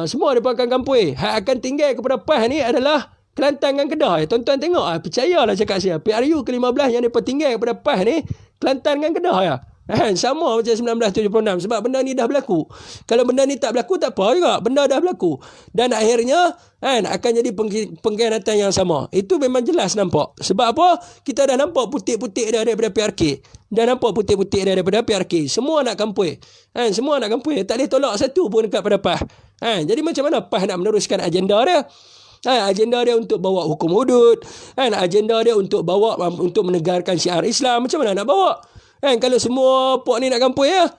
Semua mereka akan kampung. Hak akan tinggal kepada PAS ni adalah Kelantan dengan Kedah. Tuan-tuan tengok. Percayalah cakap saya. PRU ke-15 yang mereka tinggal kepada PAS ni, Kelantan dengan Kedah ya. Sama macam 1976. Sebab benda ni dah berlaku. Kalau benda ni tak berlaku, tak apa juga. Benda dah berlaku. Dan akhirnya akan jadi pengkhianatan yang sama. Itu memang jelas nampak. Sebab apa? Kita dah nampak putih-putih dah daripada PRK. Semua nak kampung. Semua nak kampung. Tak boleh tolak satu pun dekat pada PAS. Jadi macam mana PAS nak meneruskan agenda dia? Agenda dia untuk bawa hukum hudud. Agenda dia untuk bawa untuk menegarkan syiar Islam. Macam mana nak bawa? Kalau semua pok ni nak kampung ya.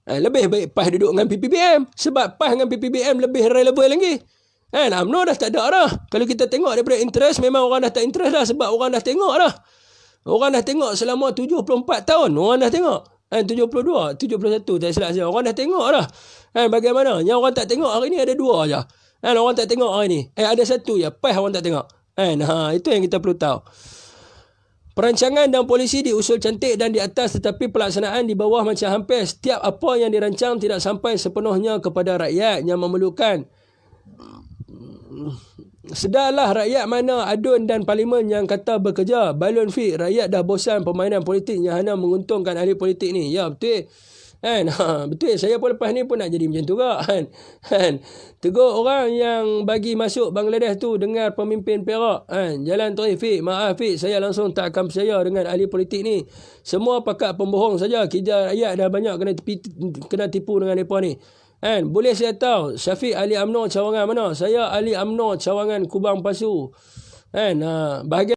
Lebih baik PAS duduk dengan PPBM. Sebab PAS dengan PPBM lebih relevan lagi. UMNO dah tak ada dah. Kalau kita tengok daripada interest, memang orang dah tak interest dah. Sebab orang dah tengok dah. Orang dah tengok selama 74 tahun. Orang dah tengok. 72, 71 tak silap saya. Orang dah tengok dah. Bagaimana? Yang orang tak tengok hari ni ada dua aja. Orang tak tengok hari ni. Ada satu ya. PAS orang tak tengok. Itu yang kita perlu tahu. Perancangan dan polisi diusul cantik dan di atas, tetapi pelaksanaan di bawah macam hampir setiap apa yang dirancang tidak sampai sepenuhnya kepada rakyat yang memerlukan. Sedarlah rakyat mana adun dan parlimen yang kata bekerja. Balon fit, rakyat dah bosan permainan politik yang hanya menguntungkan ahli politik ni. Ya, betul. Betul, saya pun lepas ni pun nak jadi macam tu juga. Tegur orang yang bagi masuk Bangladesh tu dengar pemimpin Perak. Jalan Taufik, maaf Fik, saya langsung tak akan percaya dengan ahli politik ni. Semua pakat pembohong saja. Kerja rakyat dah banyak kena tipu dengan mereka ni. Boleh saya tahu Syafiq ahli UMNO cawangan mana? Saya ahli UMNO cawangan Kubang Pasu. Bahagian